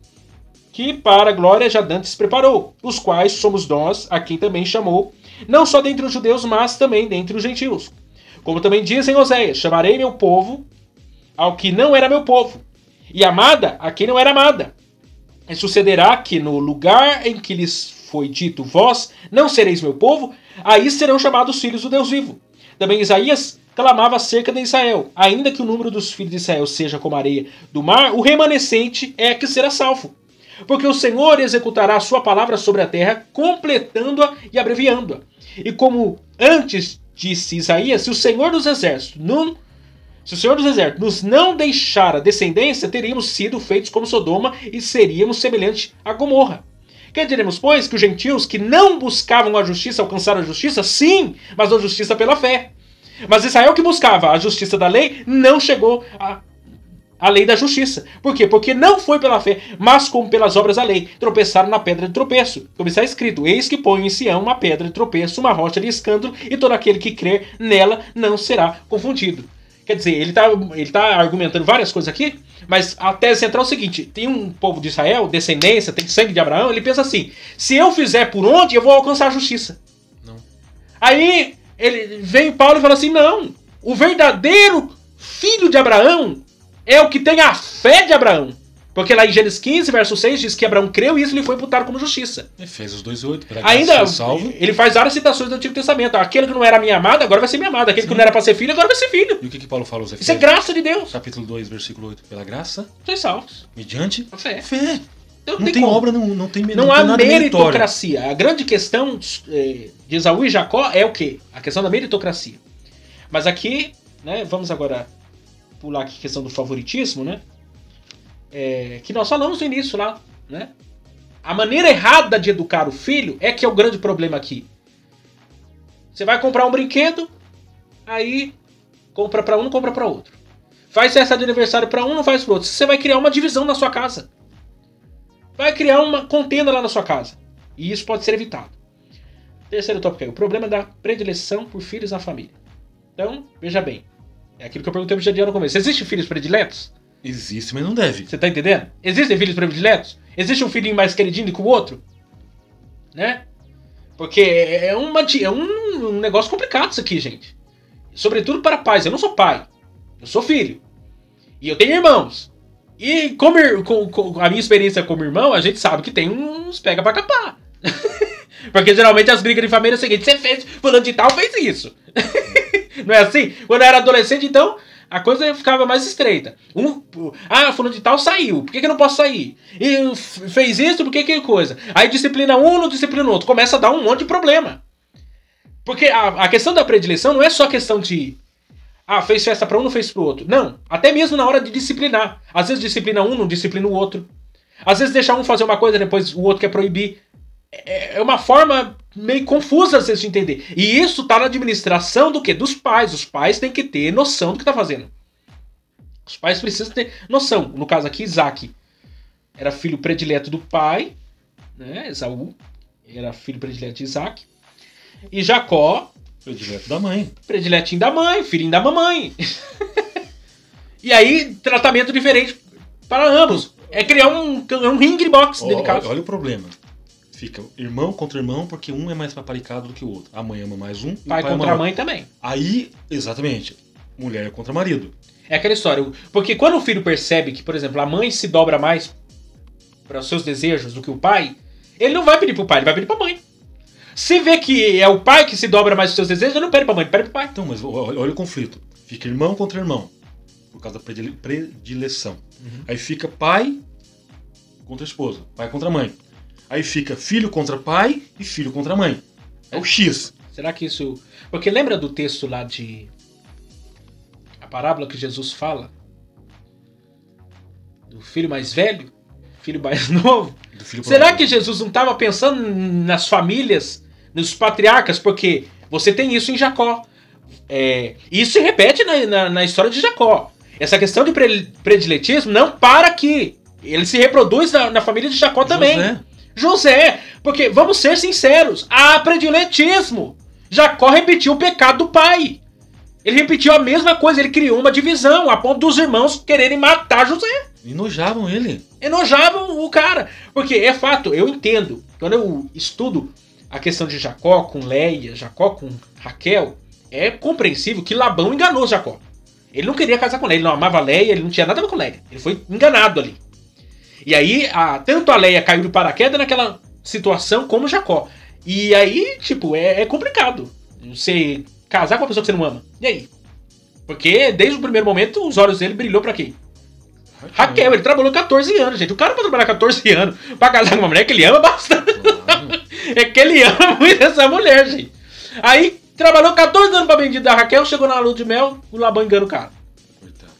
Speaker 1: que para a glória já dantes preparou, os quais somos nós, a quem também chamou, não só dentre os judeus, mas também dentre os gentios. Como também diz em Oséias, chamarei meu povo ao que não era meu povo, e amada a quem não era amada. E sucederá que no lugar em que lhes foi dito, vós não sereis meu povo, aí serão chamados filhos do Deus vivo. Também Isaías clamava acerca de Israel, ainda que o número dos filhos de Israel seja como a areia do mar, o remanescente é que será salvo. Porque o Senhor executará a sua palavra sobre a terra, completando-a e abreviando-a. E como antes disse Isaías, se o Senhor dos Exércitos nos não deixara descendência, teríamos sido feitos como Sodoma e seríamos semelhantes a Gomorra. Que diremos, pois, que os gentios que não buscavam a justiça alcançaram a justiça? Sim, mas a justiça pela fé. Mas Israel que buscava a justiça da lei não chegou à lei da justiça. Por quê? Porque não foi pela fé, mas como pelas obras da lei. Tropeçaram na pedra de tropeço. Como está escrito, eis que põe em Sião uma pedra de tropeço, uma rocha de escândalo, e todo aquele que crer nela não será confundido. Quer dizer, ele tá argumentando várias coisas aqui, mas a tese central é o seguinte, tem um povo de Israel, descendência, tem sangue de Abraão, ele pensa assim, se eu fizer por onde, eu vou alcançar a justiça.
Speaker 2: Não.
Speaker 1: Aí vem Paulo e fala assim, não, o verdadeiro filho de Abraão é o que tem a fé de Abraão. Porque lá em Gênesis 15, verso 6, diz que Abraão creu e isso lhe foi imputado como justiça.
Speaker 2: Efésios 2:8.
Speaker 1: Ainda, ele faz várias citações do Antigo Testamento. Aquele que não era minha amada, agora vai ser minha amada. Aquele que não era para ser filho, agora vai ser filho.
Speaker 2: E o que Paulo fala aos Efésios?
Speaker 1: Isso é graça de Deus.
Speaker 2: Capítulo 2, versículo 8. Pela graça,
Speaker 1: sois salvos.
Speaker 2: mediante
Speaker 1: a fé.
Speaker 2: Fé.
Speaker 1: Não
Speaker 2: tem
Speaker 1: como.
Speaker 2: obra, não tem
Speaker 1: Não há
Speaker 2: nada
Speaker 1: meritocracia. A grande questão de Esaú e Jacó é o quê? A questão da meritocracia. Mas aqui, né, vamos agora pular aqui a questão do favoritismo, né? Que nós falamos no início lá, né? A maneira errada de educar o filho é que é o grande problema aqui. Você vai comprar um brinquedo, aí compra para um, não compra para outro. Faz festa de aniversário para um, não faz para outro. Você vai criar uma divisão na sua casa. Vai criar uma contenda lá na sua casa. E isso pode ser evitado. Terceiro tópico é o problema da predileção por filhos na família. Então, veja bem. É aquilo que eu perguntei pro Jadiel no começo. Existem filhos prediletos?
Speaker 2: Existe, mas não deve.
Speaker 1: Você tá entendendo? Existem filhos prediletos? Existe um filhinho mais queridinho do que o outro? Né? Porque é um negócio complicado isso aqui, gente. Sobretudo para pais. Eu não sou pai. Eu sou filho. E eu tenho irmãos. E com a minha experiência como irmão, a gente sabe que tem uns pega pra capar. Porque geralmente as brigas de família é o seguinte: você fez, fulano de tal fez isso. Não é assim? Quando eu era adolescente, então, a coisa ficava mais estreita. Fulano de tal saiu, por que eu não posso sair? E fez isso, por que coisa? Aí disciplina um, não disciplina o outro. Começa a dar um monte de problema. Porque a questão da predileção não é só questão de fez festa para um, não fez pro outro. Não, até mesmo na hora de disciplinar. Às vezes disciplina um, não disciplina o outro. Às vezes deixa um fazer uma coisa, depois o outro quer proibir. É uma forma meio confusa às vezes de entender. E isso tá na administração do quê? Dos pais. Os pais têm que ter noção do que tá fazendo. Os pais precisam ter noção. No caso aqui, Isaac era filho predileto do pai, né? Esaú era filho predileto de Isaac. E Jacó,
Speaker 2: predileto da mãe.
Speaker 1: Prediletinho da mãe, filhinho da mamãe. E aí, tratamento diferente para ambos. É criar um ring box delicado.
Speaker 2: Olha o problema. Fica irmão contra irmão, porque um é mais paparicado do que o outro. A mãe ama mais um.
Speaker 1: Pai contra a mãe também.
Speaker 2: Aí, exatamente, mulher contra marido.
Speaker 1: É aquela história. Porque quando o filho percebe que, por exemplo, a mãe se dobra mais para os seus desejos do que o pai, ele não vai pedir pro pai, ele vai pedir pra mãe. Se vê que é o pai que se dobra mais os seus desejos, ele não pede pra mãe, ele pede pro pai.
Speaker 2: Então, mas olha o conflito. Fica irmão contra irmão, por causa da predileção. Uhum. Aí fica pai contra esposa, pai contra mãe. Aí fica filho contra pai e filho contra mãe. É o X.
Speaker 1: Será que isso... Porque lembra do texto lá de... A parábola que Jesus fala? Do filho mais velho? Filho mais novo? Será que Jesus não estava pensando nas famílias, nos patriarcas? Porque você tem isso em Jacó. Isso se repete na história de Jacó. Essa questão de prediletismo não para aqui. Ele se reproduz na família de Jacó também. José, porque vamos ser sinceros, há prediletismo. Jacó repetiu o pecado do pai. Ele repetiu a mesma coisa, ele criou uma divisão, a ponto dos irmãos quererem matar José.
Speaker 2: Enojavam ele.
Speaker 1: Enojavam o cara. Porque é fato, eu entendo. Quando eu estudo a questão de Jacó com Leia, Jacó com Raquel, é compreensível que Labão enganou Jacó. Ele não queria casar com Leia, ele não amava Leia, ele não tinha nada a ver com Leia. Ele foi enganado ali. E aí, tanto a Leia caiu de paraquedas naquela situação como Jacó. E aí, tipo, é complicado. Você casar com uma pessoa que você não ama. E aí? Porque desde o primeiro momento, os olhos dele brilhou pra quem? Raquel, ele trabalhou 14 anos, gente. O cara pode trabalhar 14 anos pra casar com uma mulher que ele ama bastante. É que ele ama muito essa mulher, gente. Aí, Trabalhou 14 anos pra bendita da Raquel, chegou na lua de mel, o Labão engana o cara.
Speaker 2: Coitado.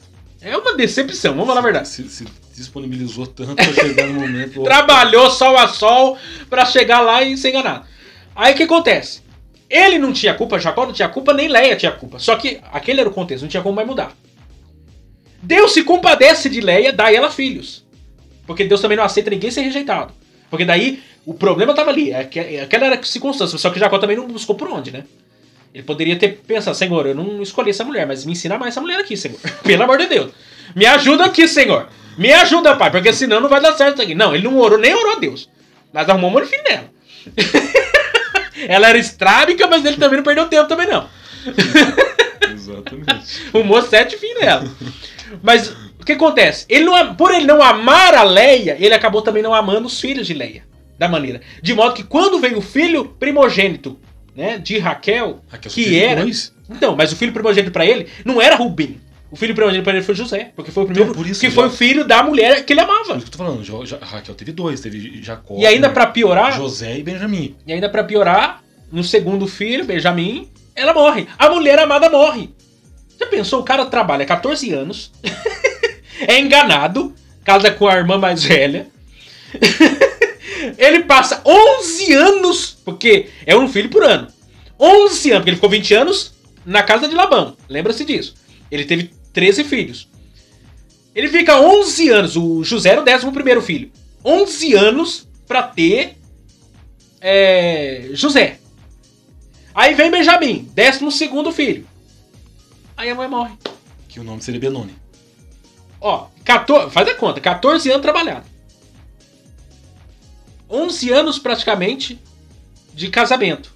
Speaker 1: É uma decepção, vamos falar a verdade.
Speaker 2: Se disponibilizou tanto pra chegar no momento...
Speaker 1: Trabalhou sol a sol pra chegar lá e ser enganado. Aí o que acontece? Ele não tinha culpa, Jacó não tinha culpa, nem Leia tinha culpa. Só que aquele era o contexto, não tinha como mais mudar. Deus se compadece de Leia, dá a ela filhos. Porque Deus também não aceita ninguém ser rejeitado. Porque daí o problema estava ali. Aquela era a circunstância. Só que Jacó também não buscou por onde, né? Ele poderia ter pensado, Senhor, eu não escolhi essa mulher, mas me ensina mais essa mulher aqui, Senhor. Pelo amor de Deus. Me ajuda aqui, Senhor. Me ajuda, pai, porque senão não vai dar certo isso aqui. Não, ele não orou, nem orou a Deus. Mas arrumou um filho dela. Ela era estrábica, mas ele também não perdeu tempo também, não.
Speaker 2: Exatamente.
Speaker 1: Arrumou 7 filhos dela. Mas o que acontece? Por ele não amar a Leia, ele acabou também não amando os filhos de Leia. Da maneira. De modo que quando veio o filho primogênito, né, de Raquel que era... Dois. Então, mas o filho primogênito para ele não era Rubem. O filho primogênito para ele foi José, porque foi o primeiro foi o filho da mulher que ele amava.
Speaker 2: Por isso que eu tô falando, Raquel teve 2, teve Jacó.
Speaker 1: E ainda para piorar,
Speaker 2: José e Benjamim.
Speaker 1: E ainda para piorar, no segundo filho, Benjamim, ela morre. A mulher amada morre. Você pensou, o cara trabalha 14 anos, é enganado, casa com a irmã mais velha. Ele passa 11 anos, porque é um filho por ano. 11 anos, porque ele ficou 20 anos na casa de Labão. Lembra-se disso. Ele teve 13 filhos. Ele fica 11 anos, o José era o 11º filho. 11 anos pra ter José. Aí vem Benjamim, 12º filho. Aí a mãe morre.
Speaker 2: Que o nome seria Benoni.
Speaker 1: Ó, faz a conta, 14 anos trabalhado. 11 anos praticamente de casamento.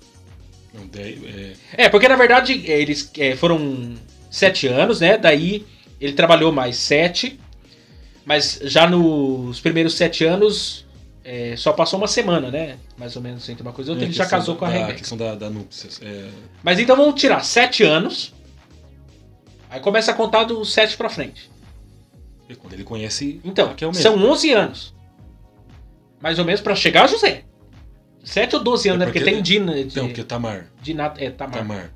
Speaker 1: Porque na verdade eles foram 7 anos, né? Daí ele trabalhou mais 7. Mas já nos primeiros 7 anos só passou uma semana, né? Mais ou menos entre uma coisa e outra. Ele já casou com a Rebeca. A
Speaker 2: questão da núpcias.
Speaker 1: Mas então vamos tirar 7 anos. Aí começa a contar dos 7 pra frente.
Speaker 2: E quando ele conhece...
Speaker 1: Então, são 11 anos. Mais ou menos pra chegar a José. 7 ou 12 anos, né? Porque tem Dina.
Speaker 2: Então, porque Tamar.
Speaker 1: Tamar.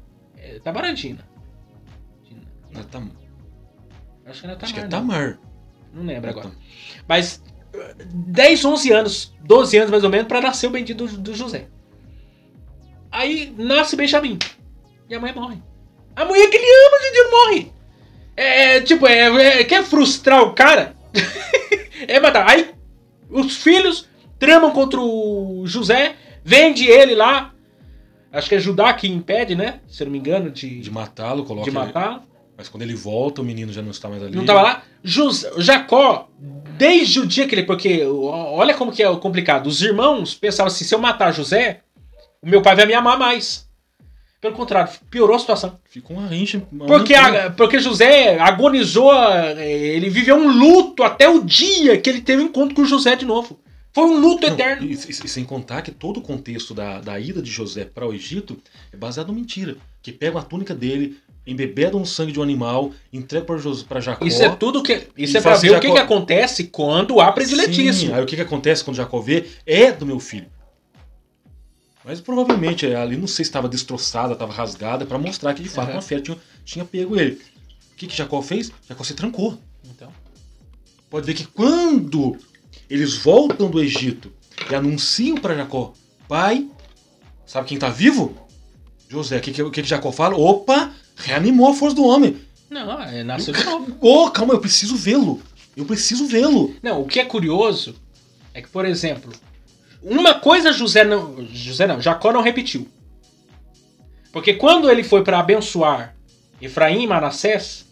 Speaker 1: Tamar é Dina.
Speaker 2: Não é Tamar.
Speaker 1: Acho que não é Tamar.
Speaker 2: Acho que é Tamar.
Speaker 1: Não lembro agora. Mas 10, 11 anos, 12 anos mais ou menos, pra nascer o bendito do José. Aí nasce Benjamim. E a mãe morre. A mulher que ele ama, gente, não morre. Quer frustrar o cara? Matar. Aí os filhos tramam contra o José, vende ele lá. Acho que é Judá que impede, né? Se eu não me engano, de
Speaker 2: matá-lo, coloca
Speaker 1: de matá-lo.
Speaker 2: Mas quando ele volta, o menino já não está mais ali.
Speaker 1: Não estava lá. Jacó, desde o dia que ele... Porque olha como que é complicado. Os irmãos pensavam assim, se eu matar José, o meu pai vai me amar mais. Pelo contrário, piorou a situação.
Speaker 2: Ficou uma rincha.
Speaker 1: Porque José agonizou, ele viveu um luto até o dia que ele teve um encontro com José de novo. Foi um luto eterno.
Speaker 2: E sem contar que todo o contexto da ida de José para o Egito é baseado em mentira. Que pegam a túnica dele, embebedam no sangue de um animal, entregam para Jacó.
Speaker 1: Isso é tudo que... Isso é para ver Jacó... o que acontece quando há prediletíssimo.
Speaker 2: Sim, aí o que acontece quando Jacó vê é do meu filho. Mas provavelmente ali não sei se estava destroçada, estava rasgada, para mostrar que de fato uma fera tinha pego ele. O que Jacó fez? Jacó se trancou.
Speaker 1: Então.
Speaker 2: Pode ver que quando eles voltam do Egito e anunciam para Jacó, pai, sabe quem está vivo? José. O que Jacó fala? Opa, reanimou a força do homem.
Speaker 1: Não, nasceu de novo.
Speaker 2: Calma, eu preciso vê-lo.
Speaker 1: Não, o que é curioso é que, por exemplo, uma coisa Jacó não repetiu. Porque quando ele foi para abençoar Efraim e Manassés,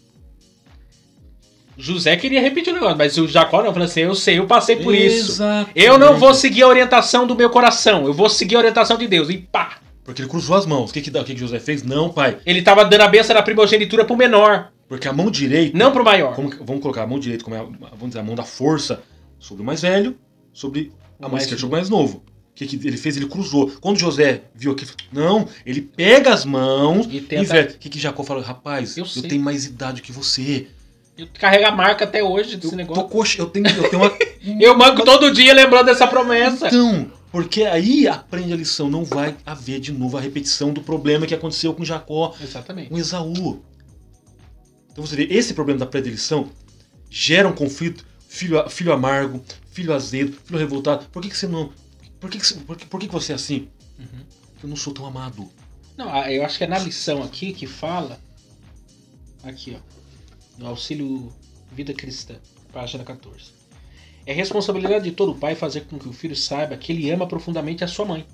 Speaker 1: José queria repetir o negócio, mas o Jacó não, falou assim, eu passei por isso. Eu não vou seguir a orientação do meu coração, eu vou seguir a orientação de Deus. E pá!
Speaker 2: Porque ele cruzou as mãos. O que José fez? Não, pai.
Speaker 1: Ele estava dando a benção da primogenitura pro menor.
Speaker 2: Porque a mão direita...
Speaker 1: Não pro maior.
Speaker 2: Vamos colocar a mão direita como vamos dizer, a mão da força sobre o mais velho, sobre a mão esquerda sobre o mais novo. O que ele fez? Ele cruzou. Quando José viu aquilo, não, ele pega as mãos e velho. O que Jacó falou? Rapaz, eu tenho mais idade que você.
Speaker 1: Eu carrego a marca até hoje desse negócio.
Speaker 2: Eu tenho uma...
Speaker 1: Eu manco todo dia lembrando dessa promessa.
Speaker 2: Então, Porque aí aprende a lição, não vai haver de novo a repetição do problema que aconteceu com Jacó,
Speaker 1: Exatamente.
Speaker 2: com Esaú. Então você vê, esse problema da predileção gera um conflito, filho amargo, filho azedo, filho revoltado. Por que você não... Por que você é assim?
Speaker 1: Uhum.
Speaker 2: Eu não sou tão amado.
Speaker 1: Não, eu acho que é na lição aqui que fala... Aqui, ó. No Auxílio Vida Cristã, página 14. É responsabilidade de todo pai fazer com que o filho saiba que ele ama profundamente a sua mãe.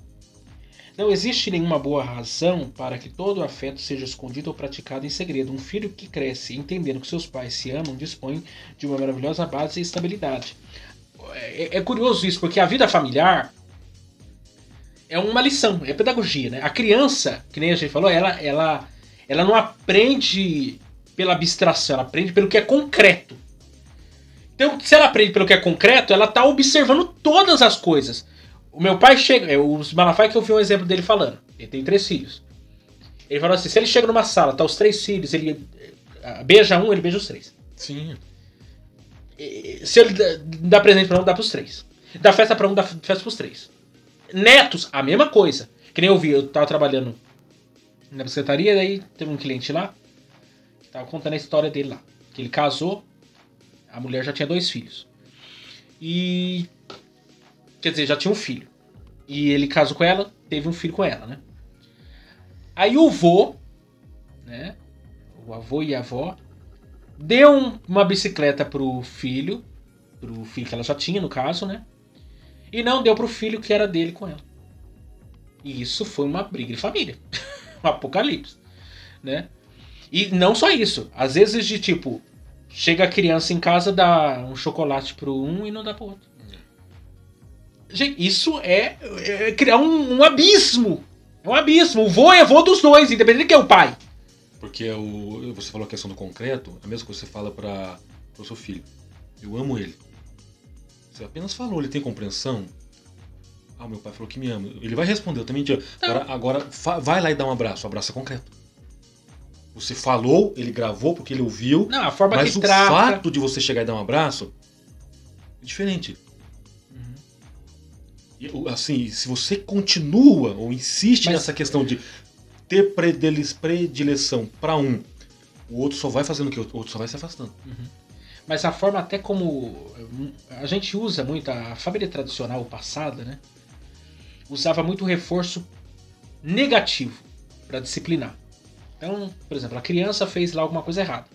Speaker 1: Não existe nenhuma boa razão para que todo afeto seja escondido ou praticado em segredo. Um filho que cresce entendendo que seus pais se amam dispõe de uma maravilhosa base e estabilidade. É curioso isso, porque a vida familiar é uma lição, é pedagogia, né? A criança, que nem a gente falou, ela não aprende pela abstração, ela aprende pelo que é concreto. Então, se ela aprende pelo que é concreto, ela está observando todas as coisas. O meu pai chega... O Malafaia, que eu vi um exemplo dele falando. Ele tem 3 filhos. Ele falou assim, se ele chega numa sala, tá os 3 filhos, ele beija um, ele beija os 3.
Speaker 2: Sim.
Speaker 1: Se ele dá presente pra um, dá pros 3. Dá festa pra um, dá festa pros 3. Netos, a mesma coisa. Que nem eu tava trabalhando na secretaria, daí teve um cliente lá, que tava contando a história dele lá. Que ele casou, a mulher já tinha 2 filhos. E... Quer dizer, já tinha um filho. E ele casou com ela, teve um filho com ela, né? Aí o vô, né? O avô e a avó, deu uma bicicleta pro filho que ela já tinha, no caso, né? E não deu pro filho que era dele com ela. E isso foi uma briga de família. Um apocalipse, né? E não só isso. Às vezes de tipo... Chega a criança em casa, dá um chocolate pro um e não dá pro outro. Gente, isso é criar um abismo. É um abismo. O vô é vô dos dois, independente de quem é o pai.
Speaker 2: Porque você falou a questão do concreto, a mesma coisa que você fala para o seu filho. Eu amo ele. Você apenas falou, ele tem compreensão? Ah, meu pai falou que me ama. Ele vai responder, eu também te amo. Agora vai lá e dá um abraço. O abraço é concreto. Você falou, ele gravou porque ele ouviu.
Speaker 1: Não, a forma
Speaker 2: mas
Speaker 1: que
Speaker 2: o
Speaker 1: trata...
Speaker 2: fato de você chegar e dar um abraço é diferente. E, assim, se você continua ou insiste nessa questão de ter predileção para um, o outro só vai fazendo o que? O outro só vai se afastando.
Speaker 1: Mas a forma até como... A gente usa muito, a família tradicional passada, né? Usava muito reforço negativo para disciplinar. Então, por exemplo, a criança fez lá alguma coisa errada.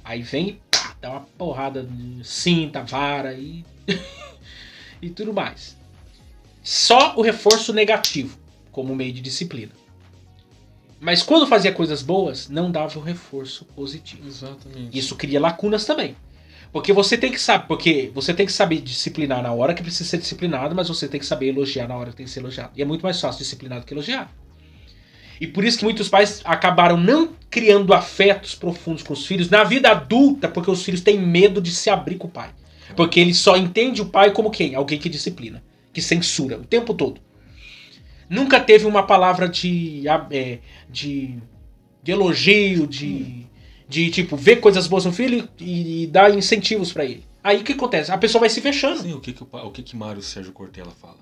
Speaker 1: Aí vem e pá, dá uma porrada de cinta, vara e... e tudo mais. Só o reforço negativo como meio de disciplina. Mas quando fazia coisas boas, não dava o reforço positivo.
Speaker 2: Exatamente.
Speaker 1: Isso cria lacunas também. Porque você tem que saber disciplinar na hora que precisa ser disciplinado, mas você tem que saber elogiar na hora que tem que ser elogiado. E é muito mais fácil disciplinar do que elogiar. E por isso que muitos pais acabaram não criando afetos profundos com os filhos na vida adulta, porque os filhos têm medo de se abrir com o pai. Porque ele só entende o pai como quem? Alguém que disciplina, que censura o tempo todo. Nunca teve uma palavra de elogio, de tipo, ver coisas boas no filho e dar incentivos pra ele. Aí o que acontece? A pessoa vai se fechando.
Speaker 2: Sim, o que Mário Sérgio Cortella fala?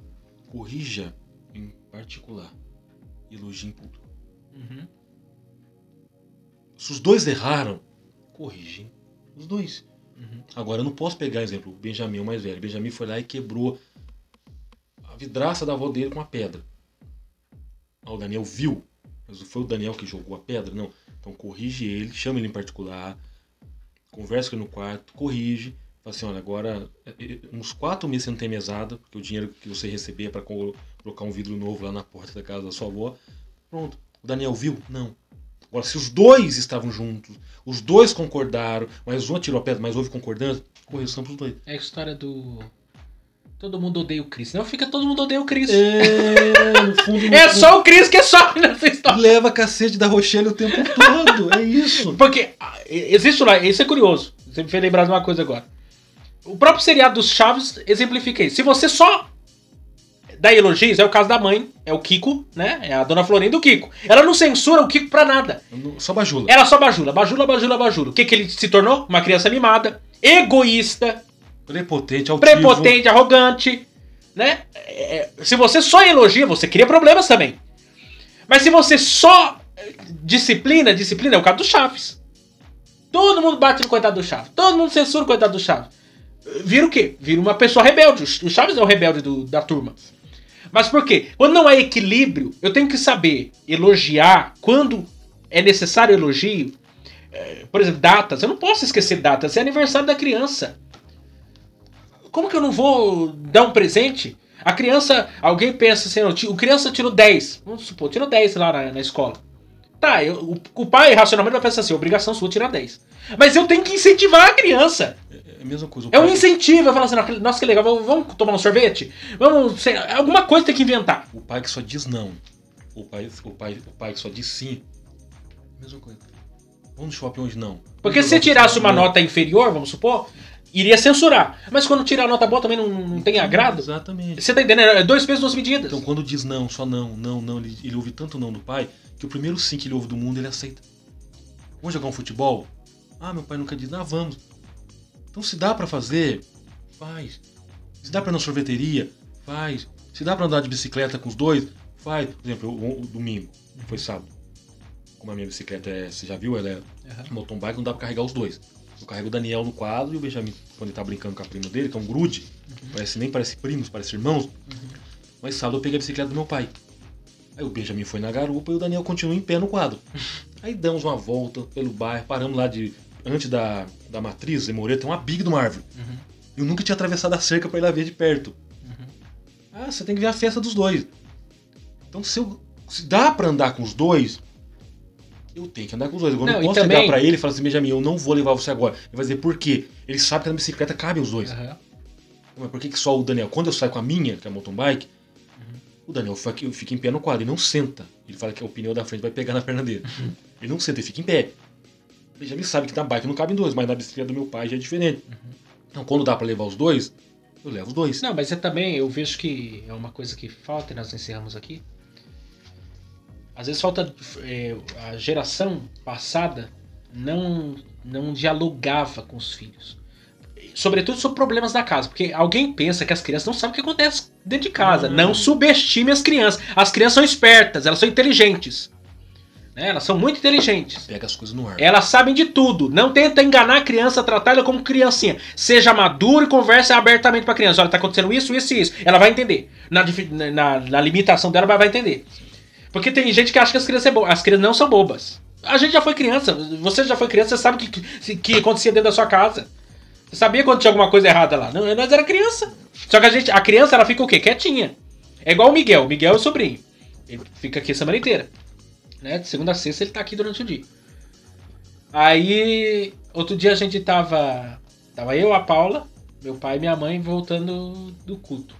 Speaker 2: Corrija em particular, elogie em público. Se os dois erraram, corrigem os dois. Agora eu não posso pegar, exemplo, o Benjamin, o mais velho. O Benjamin foi lá e quebrou a vidraça da avó dele com uma pedra. O Daniel viu, mas não foi o Daniel que jogou a pedra, não. Então corrige ele, chama ele em particular, conversa com ele no quarto, corrige, fala assim, olha, agora uns 4 meses você não tem mesada, porque o dinheiro que você receber é para colocar um vidro novo lá na porta da casa da sua avó. Pronto. O Daniel viu? Não. Agora, se os dois estavam juntos, os dois concordaram, mas um atirou a pedra, mas houve concordância, correção pros dois.
Speaker 1: É a história do... Todo mundo odeia o Chris. Não fica todo mundo odeia o Chris.
Speaker 2: No fundo,
Speaker 1: é só o Chris que sofre nessa história.
Speaker 2: Leva cacete da Rochelle o tempo todo. É isso.
Speaker 1: Porque existe lá, isso é curioso. Você me fez lembrar de uma coisa agora. O próprio seriado dos Chaves exemplifica isso. Se você só dá elogios, é o caso da mãe, é o Kiko, né? É a dona Florinda do Kiko. Ela não censura o Kiko pra nada.
Speaker 2: Só bajula.
Speaker 1: Ela só bajula. O que ele se tornou? Uma criança mimada, egoísta,
Speaker 2: prepotente, altivo,
Speaker 1: arrogante, né? Se você só elogia, você cria problemas também. Mas se você só disciplina, é o caso do Chaves. Todo mundo bate no coitado do Chaves. Todo mundo censura o coitado do Chaves. Vira o quê? Vira uma pessoa rebelde. O Chaves é o rebelde da turma. Mas por quê? Quando não há equilíbrio, eu tenho que saber elogiar quando é necessário elogio. Por exemplo, datas. Eu não posso esquecer datas. É aniversário da criança. Como que eu não vou dar um presente? A criança, alguém pensa assim, o criança tirou 10. Vamos supor, tirou 10 lá na escola. Tá, o pai racionalmente vai pensar assim, obrigação sua tirar 10. Mas eu tenho que incentivar a criança.
Speaker 2: É a mesma coisa.
Speaker 1: É um incentivo. Eu falo assim, nossa, que legal, vamos tomar um sorvete? Vamos, sei, alguma coisa tem que inventar.
Speaker 2: O pai que só diz não. O pai que só diz sim. Mesma coisa. Vamos no shopping hoje não.
Speaker 1: Porque se tirasse uma nota inferior, vamos supor, iria censurar. Mas quando tirar a nota boa também não tem agrado.
Speaker 2: Exatamente.
Speaker 1: Você tá entendendo? É 2 pesos, 2 medidas.
Speaker 2: Então quando diz não, só não, ele ouve tanto não do pai, que o primeiro sim que ele ouve do mundo, ele aceita. Vamos jogar um futebol? Ah, meu pai nunca diz, vamos. Então se dá pra fazer, faz. Se dá pra ir na sorveteria, faz. Se dá pra andar de bicicleta com os dois, faz. Por exemplo, o domingo, foi sábado. Como a minha bicicleta você já viu, ela é mountain bike, não dá pra carregar os dois. Eu carrego o Daniel no quadro e o Benjamin, quando ele tá brincando com a prima dele, que é um grude, nem parece primos, parece irmãos. Mas sábado eu peguei a bicicleta do meu pai. Aí o Benjamin foi na garupa e o Daniel continua em pé no quadro. Aí damos uma volta pelo bairro, paramos lá antes da matriz, Emoreta, tem uma big de uma árvore. Eu nunca tinha atravessado a cerca pra ir lá ver de perto. Você tem que ver a festa dos dois. Então se dá pra andar com os dois, eu tenho que andar com os dois. Agora eu não posso chegar pra ele e falar assim, Benjamin, eu não vou levar você agora. Ele vai dizer, por quê? Ele sabe que na bicicleta cabem os dois. Mas por que só o Daniel? Quando eu saio com a minha, que é a mountain bike, o Daniel fica em pé no quadro, ele não senta. Ele fala que o pneu da frente vai pegar na perna dele. Ele não senta, ele fica em pé. O Benjamin sabe que na bike não cabem dois, mas na bicicleta do meu pai já é diferente. Então quando dá pra levar os dois, eu levo os dois.
Speaker 1: Não, mas eu vejo que é uma coisa que falta e nós encerramos aqui. Às vezes falta a geração passada não dialogava com os filhos. Sobretudo sobre problemas da casa. Porque alguém pensa que as crianças não sabem o que acontece dentro de casa. Não subestime as crianças. As crianças são espertas, elas são inteligentes. Né? Elas são muito inteligentes.
Speaker 2: Pega as coisas no ar.
Speaker 1: Elas sabem de tudo. Não tenta enganar a criança, tratar ela como criancinha. Seja maduro e converse abertamente com a criança. Olha, tá acontecendo isso, isso e isso. Ela vai entender. Na limitação dela, vai entender. Porque tem gente que acha que as crianças as crianças não são bobas. A gente já foi criança. Você já foi criança, você sabe o que acontecia dentro da sua casa. Você sabia quando tinha alguma coisa errada lá. Não, nós era criança. Só que a criança, ela fica o quê? Quietinha. É igual o Miguel. O Miguel é o sobrinho. Ele fica aqui a semana inteira. Né? De segunda a sexta ele tá aqui durante o dia. Aí, outro dia a gente tava eu, a Paula, meu pai e minha mãe voltando do culto.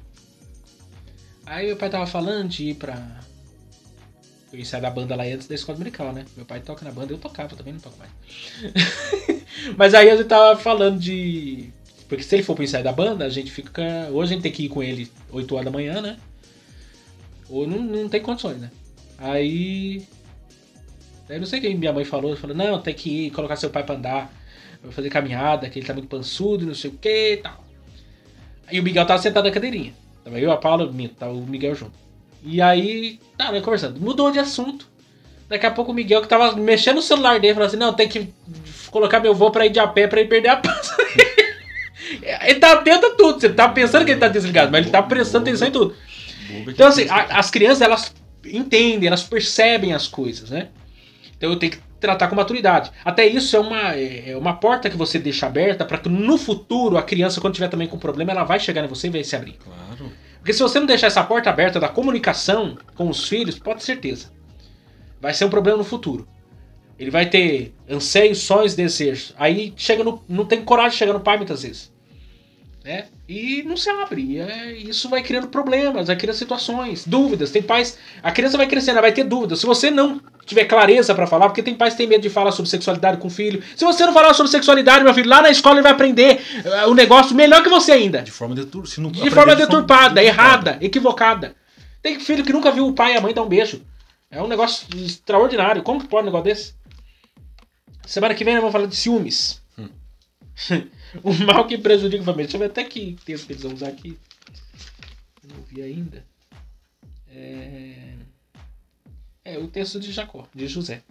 Speaker 1: Aí meu pai tava falando de ir pra... Eu ia sair da banda lá antes da escola dominical, né? Meu pai toca na banda, eu tocava, também não toco mais. Mas aí a gente tava falando de... Porque se ele for pro ensaio da banda, a gente fica... Hoje a gente tem que ir com ele 8 horas da manhã, né? Ou não tem condições, né? Aí não sei o que minha mãe falou. Falou, não, tem que ir, colocar seu pai pra andar. Fazer caminhada, que ele tá muito pançudo, não sei o que e tal. Aí o Miguel tava sentado na cadeirinha. Tava eu, a Paula, tava o Miguel junto. E aí, nós conversando. Mudou de assunto. Daqui a pouco o Miguel, que tava mexendo no celular dele, falou assim, não, tem que colocar meu voo pra ir de a pé pra ele perder a paz. Ele tá atento a tudo. Você tá pensando que ele tá desligado, mas ele tá prestando atenção em tudo. Então assim, as crianças, elas entendem, elas percebem as coisas, né? Então eu tenho que tratar com maturidade. Até isso é uma porta que você deixa aberta para que no futuro a criança, quando tiver também com problema, ela vai chegar em você e vai se abrir.
Speaker 2: Claro.
Speaker 1: Porque se você não deixar essa porta aberta da comunicação com os filhos, pode ter certeza, vai ser um problema no futuro. Ele vai ter anseios, sonhos, desejos. Aí não tem coragem de chegar no pai muitas vezes. Né? E não se abre. Isso vai criando problemas, vai criando situações, dúvidas. Tem pais. A criança vai crescendo, ela vai ter dúvidas. Se você não tiver clareza pra falar, porque tem pais que têm medo de falar sobre sexualidade com o filho. Se você não falar sobre sexualidade, meu filho, lá na escola ele vai aprender o negócio melhor que você ainda.
Speaker 2: De forma
Speaker 1: deturpada, errada, equivocada. Tem filho que nunca viu o pai e a mãe dar um beijo. É um negócio extraordinário. Como que pode um negócio desse? Semana que vem nós vamos falar de ciúmes. O mal que prejudica a família. Deixa eu ver até que texto que eles vão usar aqui. eu não vi ainda. O texto de Jacó, de José.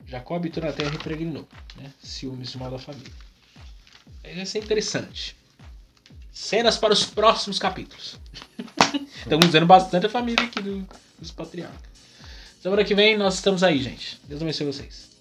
Speaker 1: Jacó habitou na terra e peregrinou, né? Ciúmes de mal da família. Vai ser interessante. Cenas para os próximos capítulos. Estamos vendo bastante a família aqui dos patriarcas. Semana que vem nós estamos aí, gente. Deus abençoe vocês.